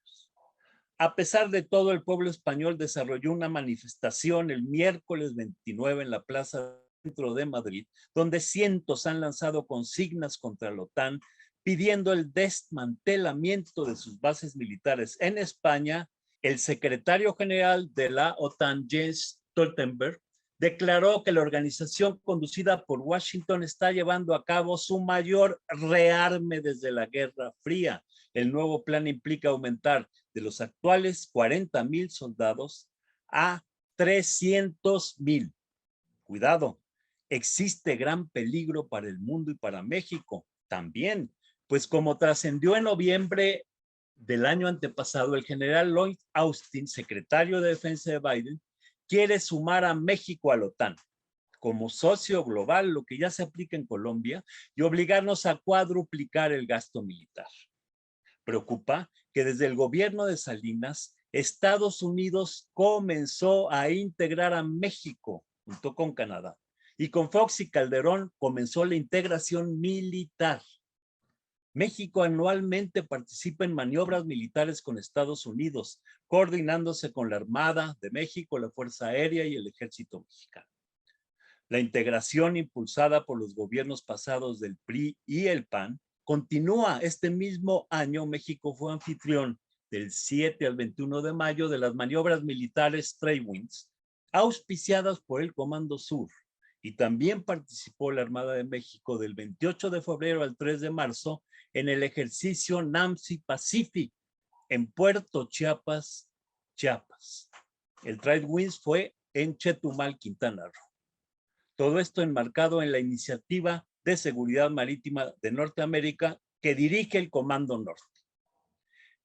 A pesar de todo, el pueblo español desarrolló una manifestación el miércoles 29 en la Plaza Centro de Madrid, donde cientos han lanzado consignas contra la OTAN, pidiendo el desmantelamiento de sus bases militares en España. El secretario general de la OTAN, Jens Stoltenberg, declaró que la organización conducida por Washington está llevando a cabo su mayor rearme desde la Guerra Fría. El nuevo plan implica aumentar de los actuales 40,000 soldados a 300,000. Cuidado, existe gran peligro para el mundo y para México también, pues como trascendió en noviembre del año antepasado, el general Lloyd Austin, secretario de Defensa de Biden, quiere sumar a México a la OTAN como socio global, lo que ya se aplica en Colombia, y obligarnos a cuadruplicar el gasto militar. Preocupa que desde el gobierno de Salinas, Estados Unidos comenzó a integrar a México junto con Canadá, y con Fox y Calderón comenzó la integración militar. México anualmente participa en maniobras militares con Estados Unidos, coordinándose con la Armada de México, la Fuerza Aérea y el Ejército Mexicano. La integración impulsada por los gobiernos pasados del PRI y el PAN continúa. Este mismo año, México fue anfitrión del 7 al 21 de mayo de las maniobras militares Trade Winds, auspiciadas por el Comando Sur, y también participó la Armada de México del 28 de febrero al 3 de marzo en el ejercicio Nam-Pacific en Puerto Chiapas, Chiapas. El Trade Winds fue en Chetumal, Quintana Roo. Todo esto enmarcado en la Iniciativa de Seguridad Marítima de Norteamérica que dirige el Comando Norte.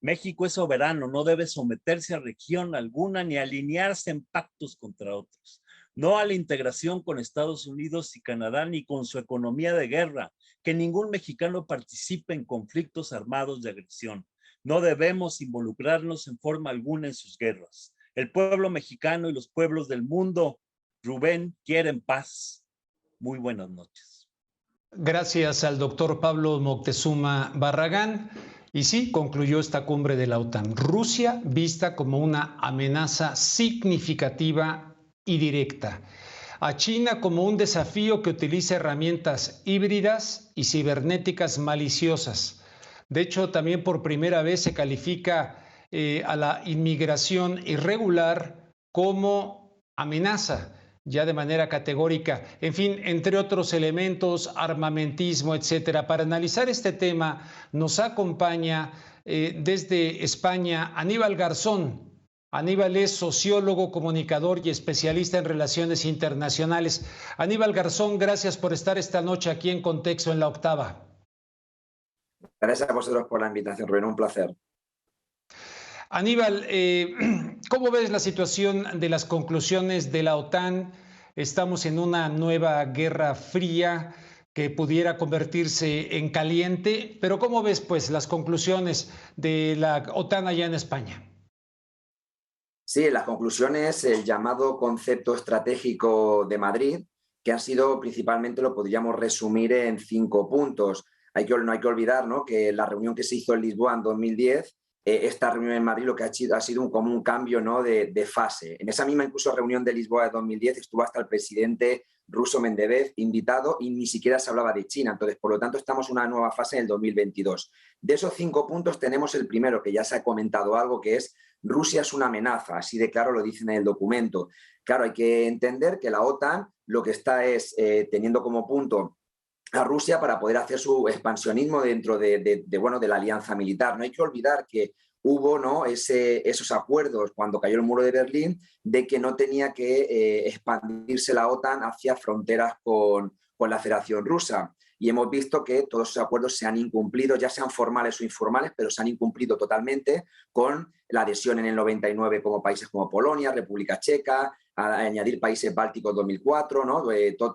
México es soberano, no debe someterse a región alguna ni alinearse en pactos contra otros. No a la integración con Estados Unidos y Canadá ni con su economía de guerra, que ningún mexicano participe en conflictos armados de agresión. No debemos involucrarnos en forma alguna en sus guerras. El pueblo mexicano y los pueblos del mundo, Rubén, quieren paz. Muy buenas noches. Gracias al doctor Pablo Moctezuma Barragán. Y sí, concluyó esta cumbre de la OTAN. Rusia vista como una amenaza significativa y directa. A China como un desafío que utiliza herramientas híbridas y cibernéticas maliciosas. De hecho, también por primera vez se califica a la inmigración irregular como amenaza, ya de manera categórica. En fin, entre otros elementos, armamentismo, etcétera. Para analizar este tema nos acompaña desde España Aníbal Garzón. Aníbal es sociólogo, comunicador y especialista en relaciones internacionales. Aníbal Garzón, gracias por estar esta noche aquí en Contexto en La Octava. Gracias a vosotros por la invitación, Rubén, un placer. Aníbal, ¿cómo ves la situación de las conclusiones de la OTAN? Estamos en una nueva guerra fría que pudiera convertirse en caliente, pero ¿cómo ves pues las conclusiones de la OTAN allá en España? Sí, las conclusiones, el llamado concepto estratégico de Madrid, que ha sido principalmente, lo podríamos resumir en 5 puntos. No hay que olvidar, ¿no?, que la reunión que se hizo en Lisboa en 2010, esta reunión en Madrid lo que ha sido como un cambio, ¿no?, de fase. En esa misma incluso reunión de Lisboa de 2010 estuvo hasta el presidente ruso Medvedev invitado y ni siquiera se hablaba de China. Entonces, por lo tanto, estamos en una nueva fase en el 2022. De esos 5 puntos tenemos el primero, que ya se ha comentado algo, que es Rusia es una amenaza, así de claro lo dicen en el documento. Claro, hay que entender que la OTAN lo que está es teniendo como punto a Rusia para poder hacer su expansionismo dentro de la alianza militar. No hay que olvidar que hubo, ¿no?, esos acuerdos cuando cayó el muro de Berlín de que no tenía que expandirse la OTAN hacia fronteras con la Federación Rusa. Y hemos visto que todos esos acuerdos se han incumplido, ya sean formales o informales, pero se han incumplido totalmente con la adhesión en el 99 como países como Polonia, República Checa, a añadir países bálticos 2004, ¿no?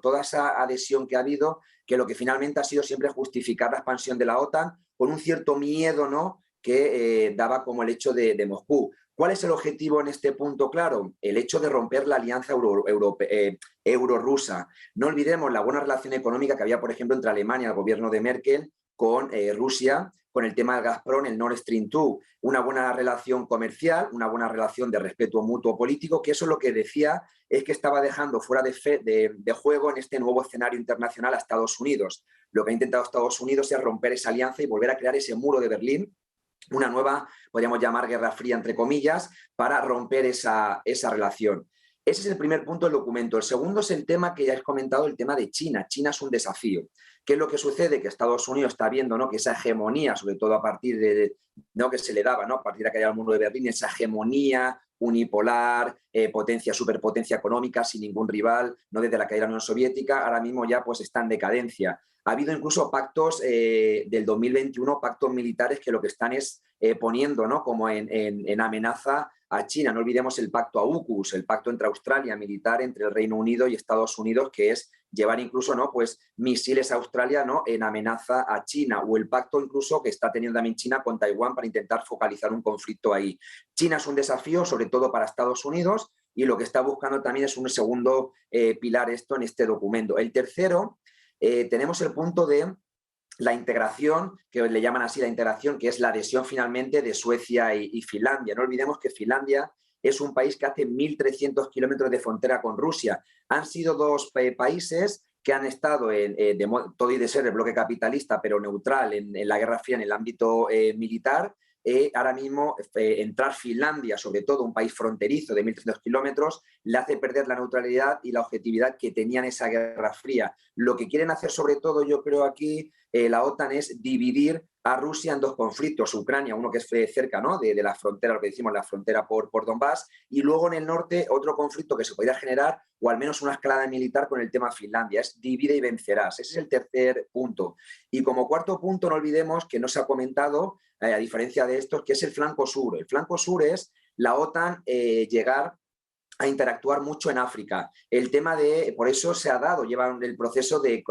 Toda esa adhesión que ha habido, que lo que finalmente ha sido siempre justificar la expansión de la OTAN con un cierto miedo, ¿no?, que daba como el hecho de Moscú. ¿Cuál es el objetivo en este punto? Claro, el hecho de romper la alianza euro-rusa. No olvidemos la buena relación económica que había, por ejemplo, entre Alemania, el gobierno de Merkel, con Rusia, con el tema del Gazprom, el Nord Stream 2, una buena relación comercial, una buena relación de respeto mutuo político, que eso lo que decía es que estaba dejando fuera de juego en este nuevo escenario internacional a Estados Unidos. Lo que ha intentado Estados Unidos es romper esa alianza y volver a crear ese muro de Berlín, una nueva, podríamos llamar guerra fría, entre comillas, para romper esa relación. Ese es el primer punto del documento. El segundo es el tema que ya has comentado, el tema de China. China es un desafío. ¿Qué es lo que sucede? Que Estados Unidos está viendo, ¿no?, que esa hegemonía, sobre todo a partir de ¿no?, que se le daba, ¿no?, a partir de que haya el muro de Berlín, esa hegemonía unipolar, potencia, superpotencia económica, sin ningún rival, no desde la caída de la Unión Soviética, ahora mismo ya pues está en decadencia. Ha habido incluso pactos del 2021, pactos militares que lo que están es poniendo, ¿no?, como en amenaza a China. No olvidemos el pacto AUKUS, el pacto entre Australia militar, entre el Reino Unido y Estados Unidos, que es llevar incluso, ¿no?, pues misiles a Australia, ¿no?, en amenaza a China, o el pacto incluso que está teniendo también China con Taiwán para intentar focalizar un conflicto ahí. China es un desafío, sobre todo para Estados Unidos, y lo que está buscando también es un segundo pilar esto en este documento. El tercero, tenemos el punto de la integración, que le llaman así la integración, que es la adhesión finalmente de Suecia y Finlandia. No olvidemos que Finlandia es un país que hace 1.300 kilómetros de frontera con Rusia. Han sido 2 países que han estado todo y de ser el bloque capitalista, pero neutral en la Guerra Fría en el ámbito militar. Ahora mismo entrar Finlandia, sobre todo un país fronterizo de 1.300 kilómetros, le hace perder la neutralidad y la objetividad que tenían esa Guerra Fría. Lo que quieren hacer sobre todo, yo creo aquí, la OTAN es dividir a Rusia en dos conflictos, Ucrania, uno que es cerca, ¿no?, de la frontera, lo que decimos, la frontera por Donbass, y luego en el norte otro conflicto que se podría generar, o al menos una escalada militar con el tema Finlandia, es divide y vencerás. Ese es el tercer punto. Y como cuarto punto, no olvidemos que no se ha comentado, a diferencia de estos, que es el flanco sur. El flanco sur es la OTAN llegar a interactuar mucho en África. El tema por eso se ha dado, lleva el proceso de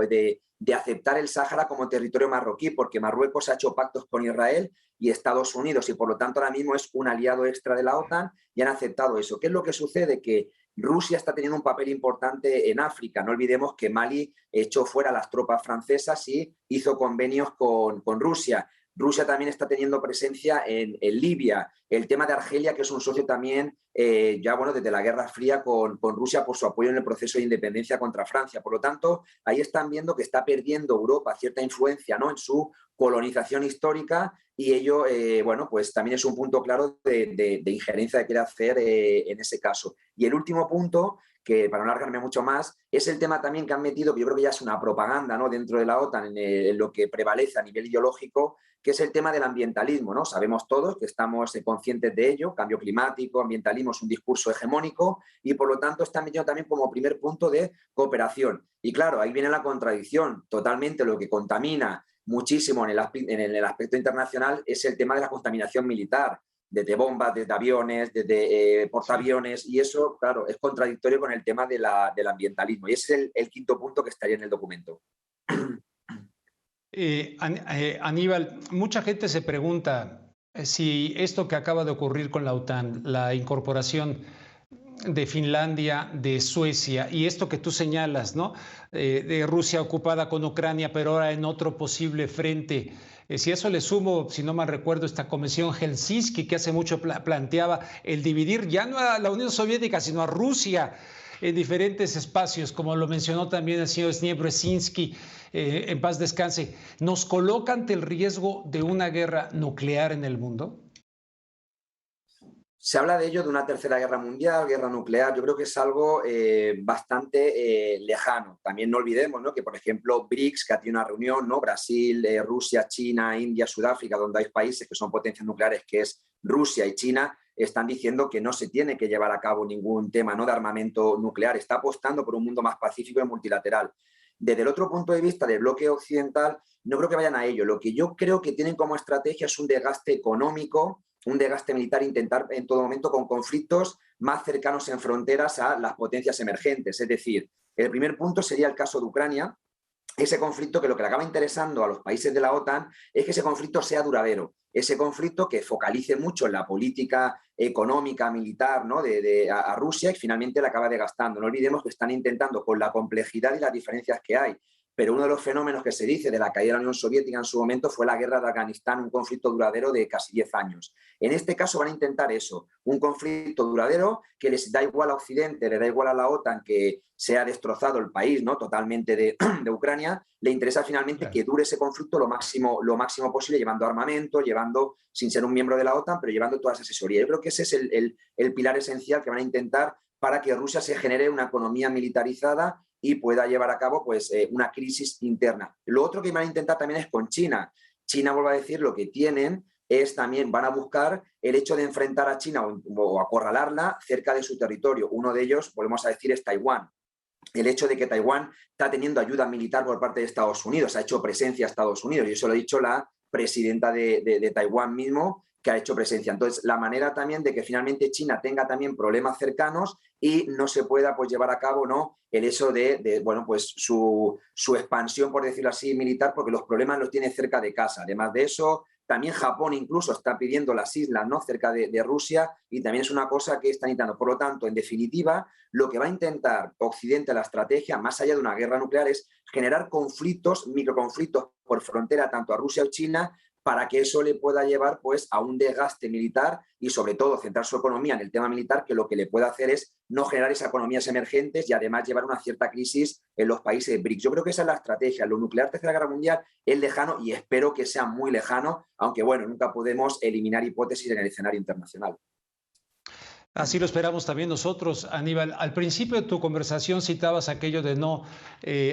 aceptar el Sáhara como territorio marroquí, porque Marruecos ha hecho pactos con Israel y Estados Unidos y por lo tanto ahora mismo es un aliado extra de la OTAN y han aceptado eso. ¿Qué es lo que sucede? Que Rusia está teniendo un papel importante en África. No olvidemos que Mali echó fuera a las tropas francesas y hizo convenios con Rusia. Rusia también está teniendo presencia en Libia. El tema de Argelia, que es un socio también, desde la Guerra Fría con Rusia por su apoyo en el proceso de independencia contra Francia. Por lo tanto, ahí están viendo que está perdiendo Europa cierta influencia, ¿no?, en su colonización histórica y ello, pues también es un punto claro de injerencia que quiere hacer en ese caso. Y el último punto, que para no alargarme mucho más, es el tema también que han metido, que yo creo que ya es una propaganda, ¿no?, dentro de la OTAN, en lo que prevalece a nivel ideológico, que es el tema del ambientalismo, ¿no? Sabemos todos que estamos conscientes de ello, cambio climático, ambientalismo es un discurso hegemónico y por lo tanto están metiendo también como primer punto de cooperación. Y claro, ahí viene la contradicción, totalmente lo que contamina muchísimo en el aspecto internacional es el tema de la contaminación militar, desde bombas, desde aviones, desde portaaviones, y eso, claro, es contradictorio con el tema del ambientalismo. Y ese es el quinto punto que estaría en el documento. Aníbal, mucha gente se pregunta si esto que acaba de ocurrir con la OTAN, la incorporación de Finlandia, de Suecia, y esto que tú señalas, ¿no?, de Rusia ocupada con Ucrania, pero ahora en otro posible frente. Si eso le sumo, si no mal recuerdo, esta comisión Helsinki que hace mucho planteaba el dividir ya no a la Unión Soviética, sino a Rusia en diferentes espacios, como lo mencionó también el señor Brzezinski, en paz descanse, ¿nos coloca ante el riesgo de una guerra nuclear en el mundo? Se habla de ello, de una tercera guerra mundial, guerra nuclear. Yo creo que es algo bastante lejano. También no olvidemos, ¿no?, que, por ejemplo, BRICS, que ha tenido una reunión, ¿no?, Brasil, Rusia, China, India, Sudáfrica, donde hay países que son potencias nucleares, que es Rusia y China, están diciendo que no se tiene que llevar a cabo ningún tema, ¿no?, de armamento nuclear. Está apostando por un mundo más pacífico y multilateral. Desde el otro punto de vista del bloque occidental, no creo que vayan a ello. Lo que yo creo que tienen como estrategia es un desgaste económico, un desgaste militar, intentar en todo momento con conflictos más cercanos en fronteras a las potencias emergentes. Es decir, el primer punto sería el caso de Ucrania, ese conflicto que lo que le acaba interesando a los países de la OTAN es que ese conflicto sea duradero, ese conflicto que focalice mucho en la política económica, militar, ¿no?, a Rusia y finalmente la acaba desgastando. No olvidemos que están intentando, con la complejidad y las diferencias que hay, pero uno de los fenómenos que se dice de la caída de la Unión Soviética en su momento fue la guerra de Afganistán, un conflicto duradero de casi 10 años. En este caso van a intentar eso, un conflicto duradero que les da igual a Occidente, le da igual a la OTAN que se ha destrozado el país, ¿no?, totalmente de Ucrania, le interesa finalmente que dure ese conflicto lo máximo posible, llevando armamento, sin ser un miembro de la OTAN, pero llevando toda esa asesoría. Yo creo que ese es el pilar esencial que van a intentar para que Rusia se genere una economía militarizada y pueda llevar a cabo pues, una crisis interna. Lo otro que van a intentar también es con China. China, vuelvo a decir, lo que tienen es también, van a buscar el hecho de enfrentar a China o acorralarla cerca de su territorio. Uno de ellos, volvemos a decir, es Taiwán. El hecho de que Taiwán está teniendo ayuda militar por parte de Estados Unidos, ha hecho presencia a Estados Unidos, y eso lo ha dicho la presidenta de Taiwán mismo, que ha hecho presencia. Entonces, la manera también de que finalmente China tenga también problemas cercanos y no se pueda pues, llevar a cabo, ¿no?, el hecho de su expansión, por decirlo así, militar, porque los problemas los tiene cerca de casa. Además de eso, también Japón incluso está pidiendo las islas, ¿no?, cerca de Rusia, y también es una cosa que están intentando. Por lo tanto, en definitiva, lo que va a intentar Occidente, la estrategia, más allá de una guerra nuclear, es generar conflictos, microconflictos por frontera, tanto a Rusia o China, para que eso le pueda llevar pues, a un desgaste militar y sobre todo centrar su economía en el tema militar, que lo que le puede hacer es no generar esas economías emergentes y además llevar una cierta crisis en los países BRICS. Yo creo que esa es la estrategia. Lo nuclear tercera guerra mundial es lejano y espero que sea muy lejano, aunque bueno, nunca podemos eliminar hipótesis en el escenario internacional. Así lo esperamos también nosotros, Aníbal. Al principio de tu conversación citabas aquello de no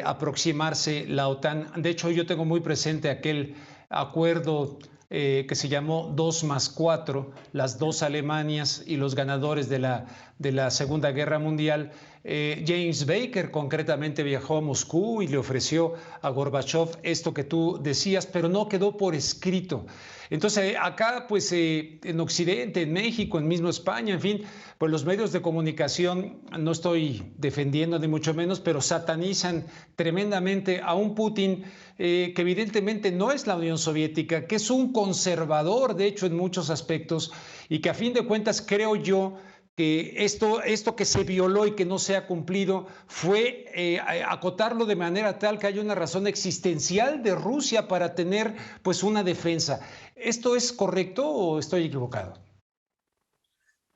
aproximarse la OTAN. De hecho, yo tengo muy presente aquel acuerdo que se llamó 2+4, las dos Alemanias y los ganadores de la Segunda Guerra Mundial. James Baker concretamente viajó a Moscú y le ofreció a Gorbachev esto que tú decías, pero no quedó por escrito. Entonces acá pues en Occidente, en México, en mismo España, en fin, pues los medios de comunicación, no estoy defendiendo ni mucho menos, pero satanizan tremendamente a un Putin que evidentemente no es la Unión Soviética, que es un conservador de hecho en muchos aspectos y que a fin de cuentas creo yo que esto que se violó y que no se ha cumplido fue acotarlo de manera tal que haya una razón existencial de Rusia para tener pues una defensa. ¿Esto es correcto o estoy equivocado?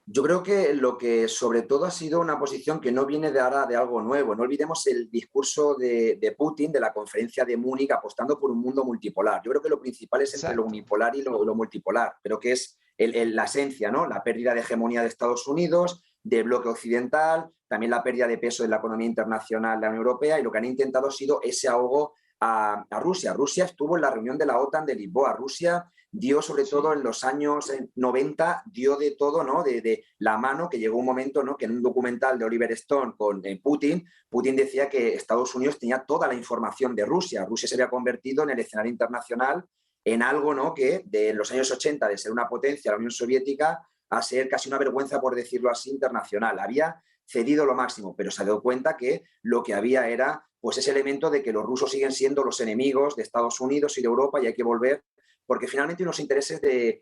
Yo creo que lo que sobre todo ha sido una posición que no viene de ahora de algo nuevo. No olvidemos el discurso de Putin de la conferencia de Múnich apostando por un mundo multipolar. Yo creo que lo principal es entre lo unipolar y lo multipolar, pero que es la esencia, ¿no? La pérdida de hegemonía de Estados Unidos, del bloque occidental, también la pérdida de peso de la economía internacional de la Unión Europea, y lo que han intentado ha sido ese ahogo a Rusia. Rusia estuvo en la reunión de la OTAN de Lisboa. Rusia dio, sobre todo en los años 90, dio de todo, ¿no? De la mano, que llegó un momento, ¿no? Que en un documental de Oliver Stone con Putin decía que Estados Unidos tenía toda la información de Rusia. Rusia se había convertido en el escenario internacional en algo, ¿no? Que de los años 80, de ser una potencia, la Unión Soviética, a ser casi una vergüenza, por decirlo así, internacional. Había cedido lo máximo, pero se ha dado cuenta que lo que había era pues ese elemento de que los rusos siguen siendo los enemigos de Estados Unidos y de Europa y hay que volver, porque finalmente hay unos intereses de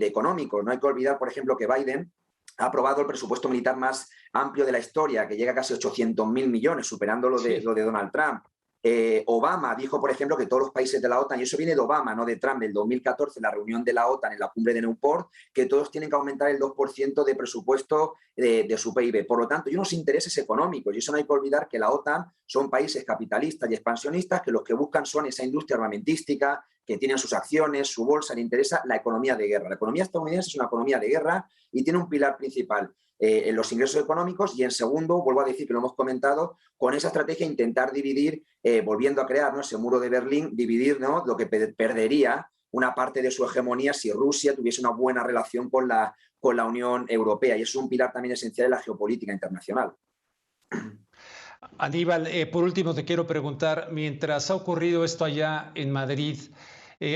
económicos. No hay que olvidar, por ejemplo, que Biden ha aprobado el presupuesto militar más amplio de la historia, que llega a casi 800.000 millones, superando lo de Donald Trump. Obama dijo, por ejemplo, que todos los países de la OTAN, y eso viene de Obama, no de Trump, del 2014, la reunión de la OTAN en la cumbre de Newport, que todos tienen que aumentar el 2% de presupuesto de su PIB. Por lo tanto, hay unos intereses económicos, y eso no hay que olvidar que la OTAN son países capitalistas y expansionistas que los que buscan son esa industria armamentística, que tienen sus acciones, su bolsa, le interesa la economía de guerra. La economía estadounidense es una economía de guerra y tiene un pilar principal en los ingresos económicos y en segundo, vuelvo a decir que lo hemos comentado, con esa estrategia intentar dividir, volviendo a crear, ¿no? Ese muro de Berlín, dividir, ¿no? Lo que perdería una parte de su hegemonía si Rusia tuviese una buena relación con la Unión Europea, y eso es un pilar también esencial de la geopolítica internacional. Aníbal, por último te quiero preguntar, mientras ha ocurrido esto allá en Madrid,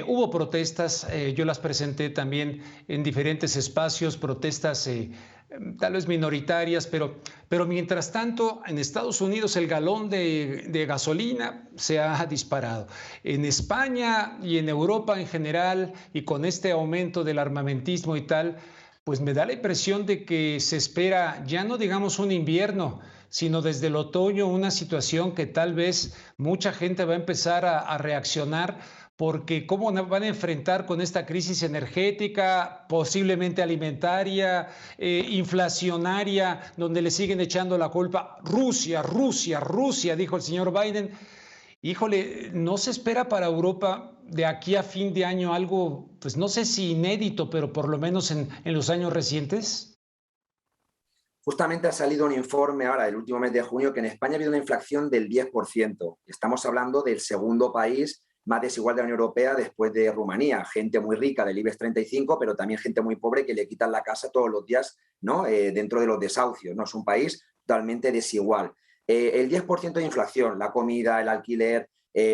hubo protestas, yo las presenté también en diferentes espacios, protestas tal vez minoritarias, pero mientras tanto en Estados Unidos el galón de gasolina se ha disparado. En España y en Europa en general, y con este aumento del armamentismo y tal, pues me da la impresión de que se espera, ya no digamos un invierno, sino desde el otoño una situación que tal vez mucha gente va a empezar a reaccionar, porque cómo van a enfrentar con esta crisis energética, posiblemente alimentaria, inflacionaria, donde le siguen echando la culpa Rusia, dijo el señor Biden. Híjole, ¿no se espera para Europa de aquí a fin de año algo, pues no sé si inédito, pero por lo menos en los años recientes? Justamente ha salido un informe ahora, el último mes de junio, que en España ha habido una inflación del 10%. Estamos hablando del segundo país más desigual de la Unión Europea después de Rumanía. Gente muy rica del IBEX 35, pero también gente muy pobre que le quitan la casa todos los días, ¿no? Dentro de los desahucios, ¿no? Es un país totalmente desigual. El 10% de inflación, la comida, el alquiler,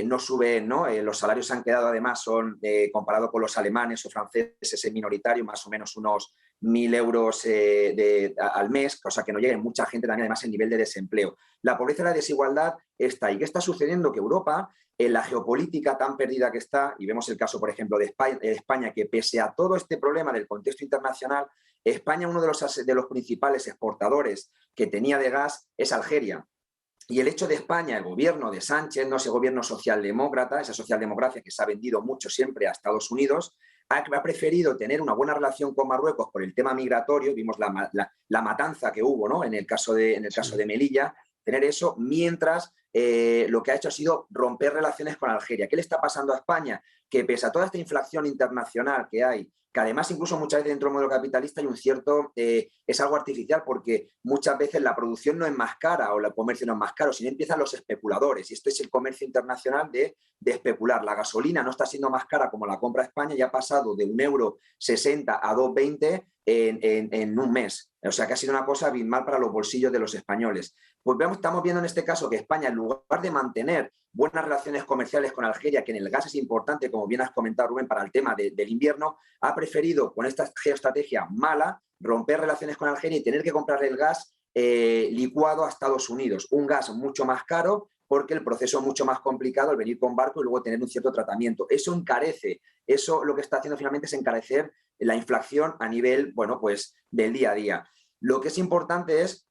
no suben, ¿no? Los salarios se han quedado, además, son, comparado con los alemanes o franceses, en minoritario, más o menos unos 1.000 euros al mes, cosa que no llega mucha gente también, además, el nivel de desempleo. La pobreza y la desigualdad está. ¿Y qué está sucediendo? Que Europa, en la geopolítica tan perdida que está, y vemos el caso, por ejemplo, de España, que pese a todo este problema del contexto internacional, España, uno de los principales exportadores que tenía de gas es Algeria. Y el hecho de España, el gobierno de Sánchez, no ese gobierno socialdemócrata, esa socialdemocracia que se ha vendido mucho siempre a Estados Unidos, ha preferido tener una buena relación con Marruecos por el tema migratorio. Vimos la matanza que hubo, ¿no? en el caso de Melilla, tener eso, mientras lo que ha hecho ha sido romper relaciones con Algeria. ¿Qué le está pasando a España? Que pese a toda esta inflación internacional que hay, que además incluso muchas veces dentro del modelo capitalista hay un cierto, es algo artificial, porque muchas veces la producción no es más cara o el comercio no es más caro, sino empiezan los especuladores, y esto es el comercio internacional de especular. La gasolina no está siendo más cara como la compra España, ya ha pasado de 1,60 € a 2,20 en un mes, o sea que ha sido una cosa abismal para los bolsillos de los españoles. Pues estamos viendo en este caso que España, en lugar de mantener buenas relaciones comerciales con Algeria, que en el gas es importante, como bien has comentado, Rubén, para el tema del invierno, ha preferido, con esta geoestrategia mala, romper relaciones con Algeria y tener que comprarle el gas licuado a Estados Unidos. Un gas mucho más caro, porque el proceso es mucho más complicado, el venir con barco y luego tener un cierto tratamiento. Eso encarece, eso lo que está haciendo finalmente es encarecer la inflación a nivel, bueno, pues del día a día. Lo que es importante es,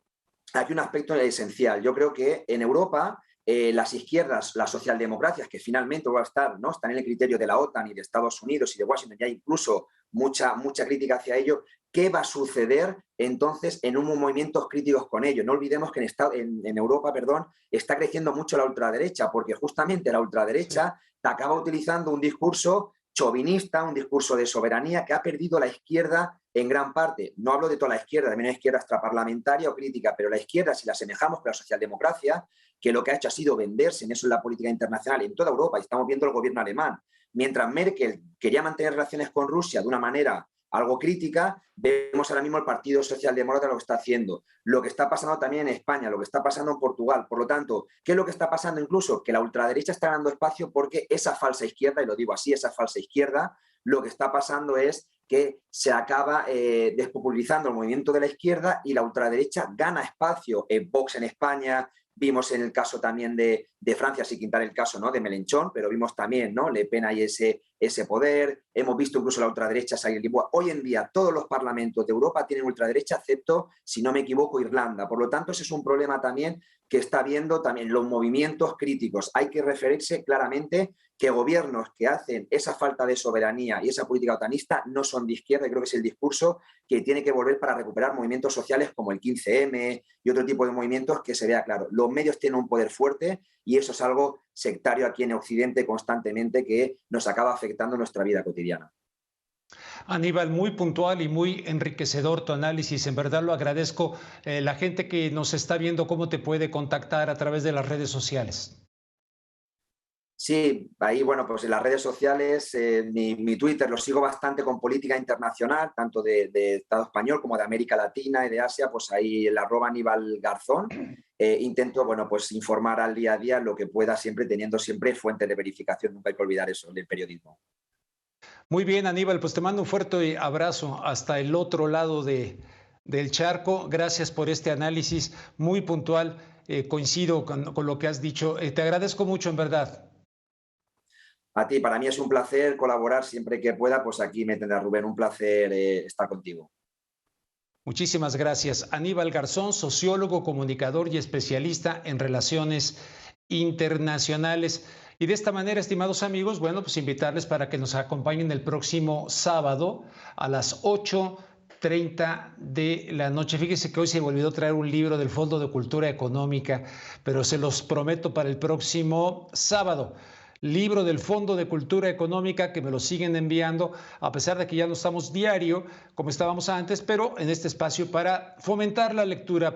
aquí un aspecto esencial. Yo creo que en Europa las izquierdas, las socialdemocracias, que finalmente va a estar, ¿no?, están en el criterio de la OTAN y de Estados Unidos y de Washington, ya incluso mucha crítica hacia ello. ¿Qué va a suceder entonces en unos movimientos críticos con ello? No olvidemos que en Europa, está creciendo mucho la ultraderecha, porque justamente la ultraderecha acaba utilizando un discurso chauvinista, un discurso de soberanía que ha perdido la izquierda en gran parte. No hablo de toda la izquierda, también hay izquierda extraparlamentaria o crítica, pero la izquierda, si la asemejamos con la socialdemocracia, que lo que ha hecho ha sido venderse en eso en la política internacional en toda Europa, y estamos viendo el gobierno alemán. Mientras Merkel quería mantener relaciones con Rusia de una manera algo crítica, vemos ahora mismo el Partido Socialdemócrata lo que está haciendo, lo que está pasando también en España, lo que está pasando en Portugal. Por lo tanto, ¿qué es lo que está pasando incluso? Que la ultraderecha está ganando espacio porque esa falsa izquierda, y lo digo así, esa falsa izquierda, lo que está pasando es que se acaba despopularizando el movimiento de la izquierda y la ultraderecha gana espacio. Vox en España, vimos en el caso también de Francia, sin quitar el caso, ¿no?, de Mélenchon, pero vimos también, ¿no?, Le Pen y ese poder. Hemos visto incluso la ultraderecha salir. Hoy en día todos los parlamentos de Europa tienen ultraderecha, excepto, si no me equivoco, Irlanda. Por lo tanto, ese es un problema también que está viendo también los movimientos críticos. Hay que referirse claramente que gobiernos que hacen esa falta de soberanía y esa política otanista no son de izquierda, y creo que es el discurso que tiene que volver para recuperar movimientos sociales como el 15M y otro tipo de movimientos, que se vea claro. Los medios tienen un poder fuerte y eso es algo sectario aquí en Occidente constantemente, que nos acaba afectando en nuestra vida cotidiana. Aníbal, muy puntual y muy enriquecedor tu análisis, en verdad lo agradezco. La gente que nos está viendo, ¿cómo te puede contactar a través de las redes sociales? Sí, ahí, bueno, pues en las redes sociales, mi Twitter lo sigo bastante con política internacional, tanto de Estado español como de América Latina y de Asia, pues ahí el @AníbalGarzón. Intento, bueno, pues informar al día a día lo que pueda, siempre teniendo siempre fuentes de verificación, nunca hay que olvidar eso del periodismo. Muy bien, Aníbal, pues te mando un fuerte abrazo hasta el otro lado del charco. Gracias por este análisis muy puntual. Coincido con lo que has dicho. Te agradezco mucho, en verdad. A ti, para mí es un placer colaborar siempre que pueda, pues aquí me tendrá, Rubén, un placer estar contigo. Muchísimas gracias. Aníbal Garzón, sociólogo, comunicador y especialista en relaciones internacionales. Y de esta manera, estimados amigos, bueno, pues invitarles para que nos acompañen el próximo sábado a las 8:30 de la noche. Fíjense que hoy se me olvidó traer un libro del Fondo de Cultura Económica, pero se los prometo para el próximo sábado. Libro del Fondo de Cultura Económica, que me lo siguen enviando, a pesar de que ya no estamos diario como estábamos antes, pero en este espacio para fomentar la lectura.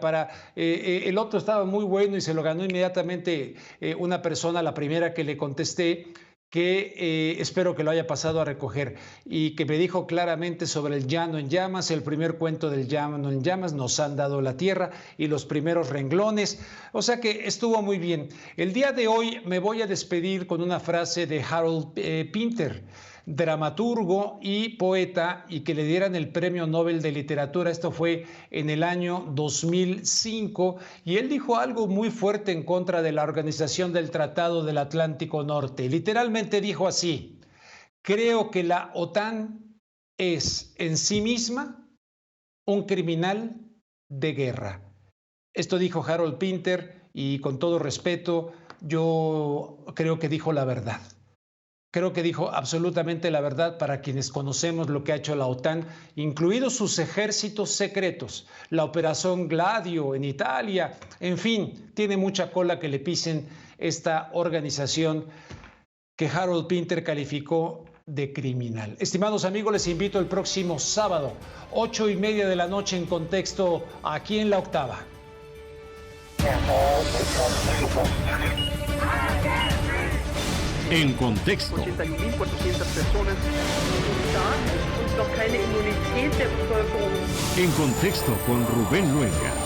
El otro estaba muy bueno y se lo ganó inmediatamente una persona, la primera que le contesté, que espero que lo haya pasado a recoger, y que me dijo claramente sobre el Llano en Llamas, el primer cuento del Llano en Llamas, Nos han dado la tierra, y los primeros renglones. O sea que estuvo muy bien. El día de hoy me voy a despedir con una frase de Harold Pinter, dramaturgo y poeta, y que le dieran el Premio Nobel de Literatura. Esto fue en el año 2005, y él dijo algo muy fuerte en contra de la Organización del Tratado del Atlántico Norte. Literalmente dijo así: creo que la OTAN es en sí misma un criminal de guerra. Esto dijo Harold Pinter, y con todo respeto, yo creo que dijo la verdad. Creo que dijo absolutamente la verdad para quienes conocemos lo que ha hecho la OTAN, incluidos sus ejércitos secretos, la Operación Gladio en Italia. En fin, tiene mucha cola que le pisen esta organización que Harold Pinter calificó de criminal. Estimados amigos, les invito el próximo sábado, 8:30 de la noche, en Contexto, aquí en La Octava. En Contexto. 81.400 personas. En Contexto con Rubén Luenga.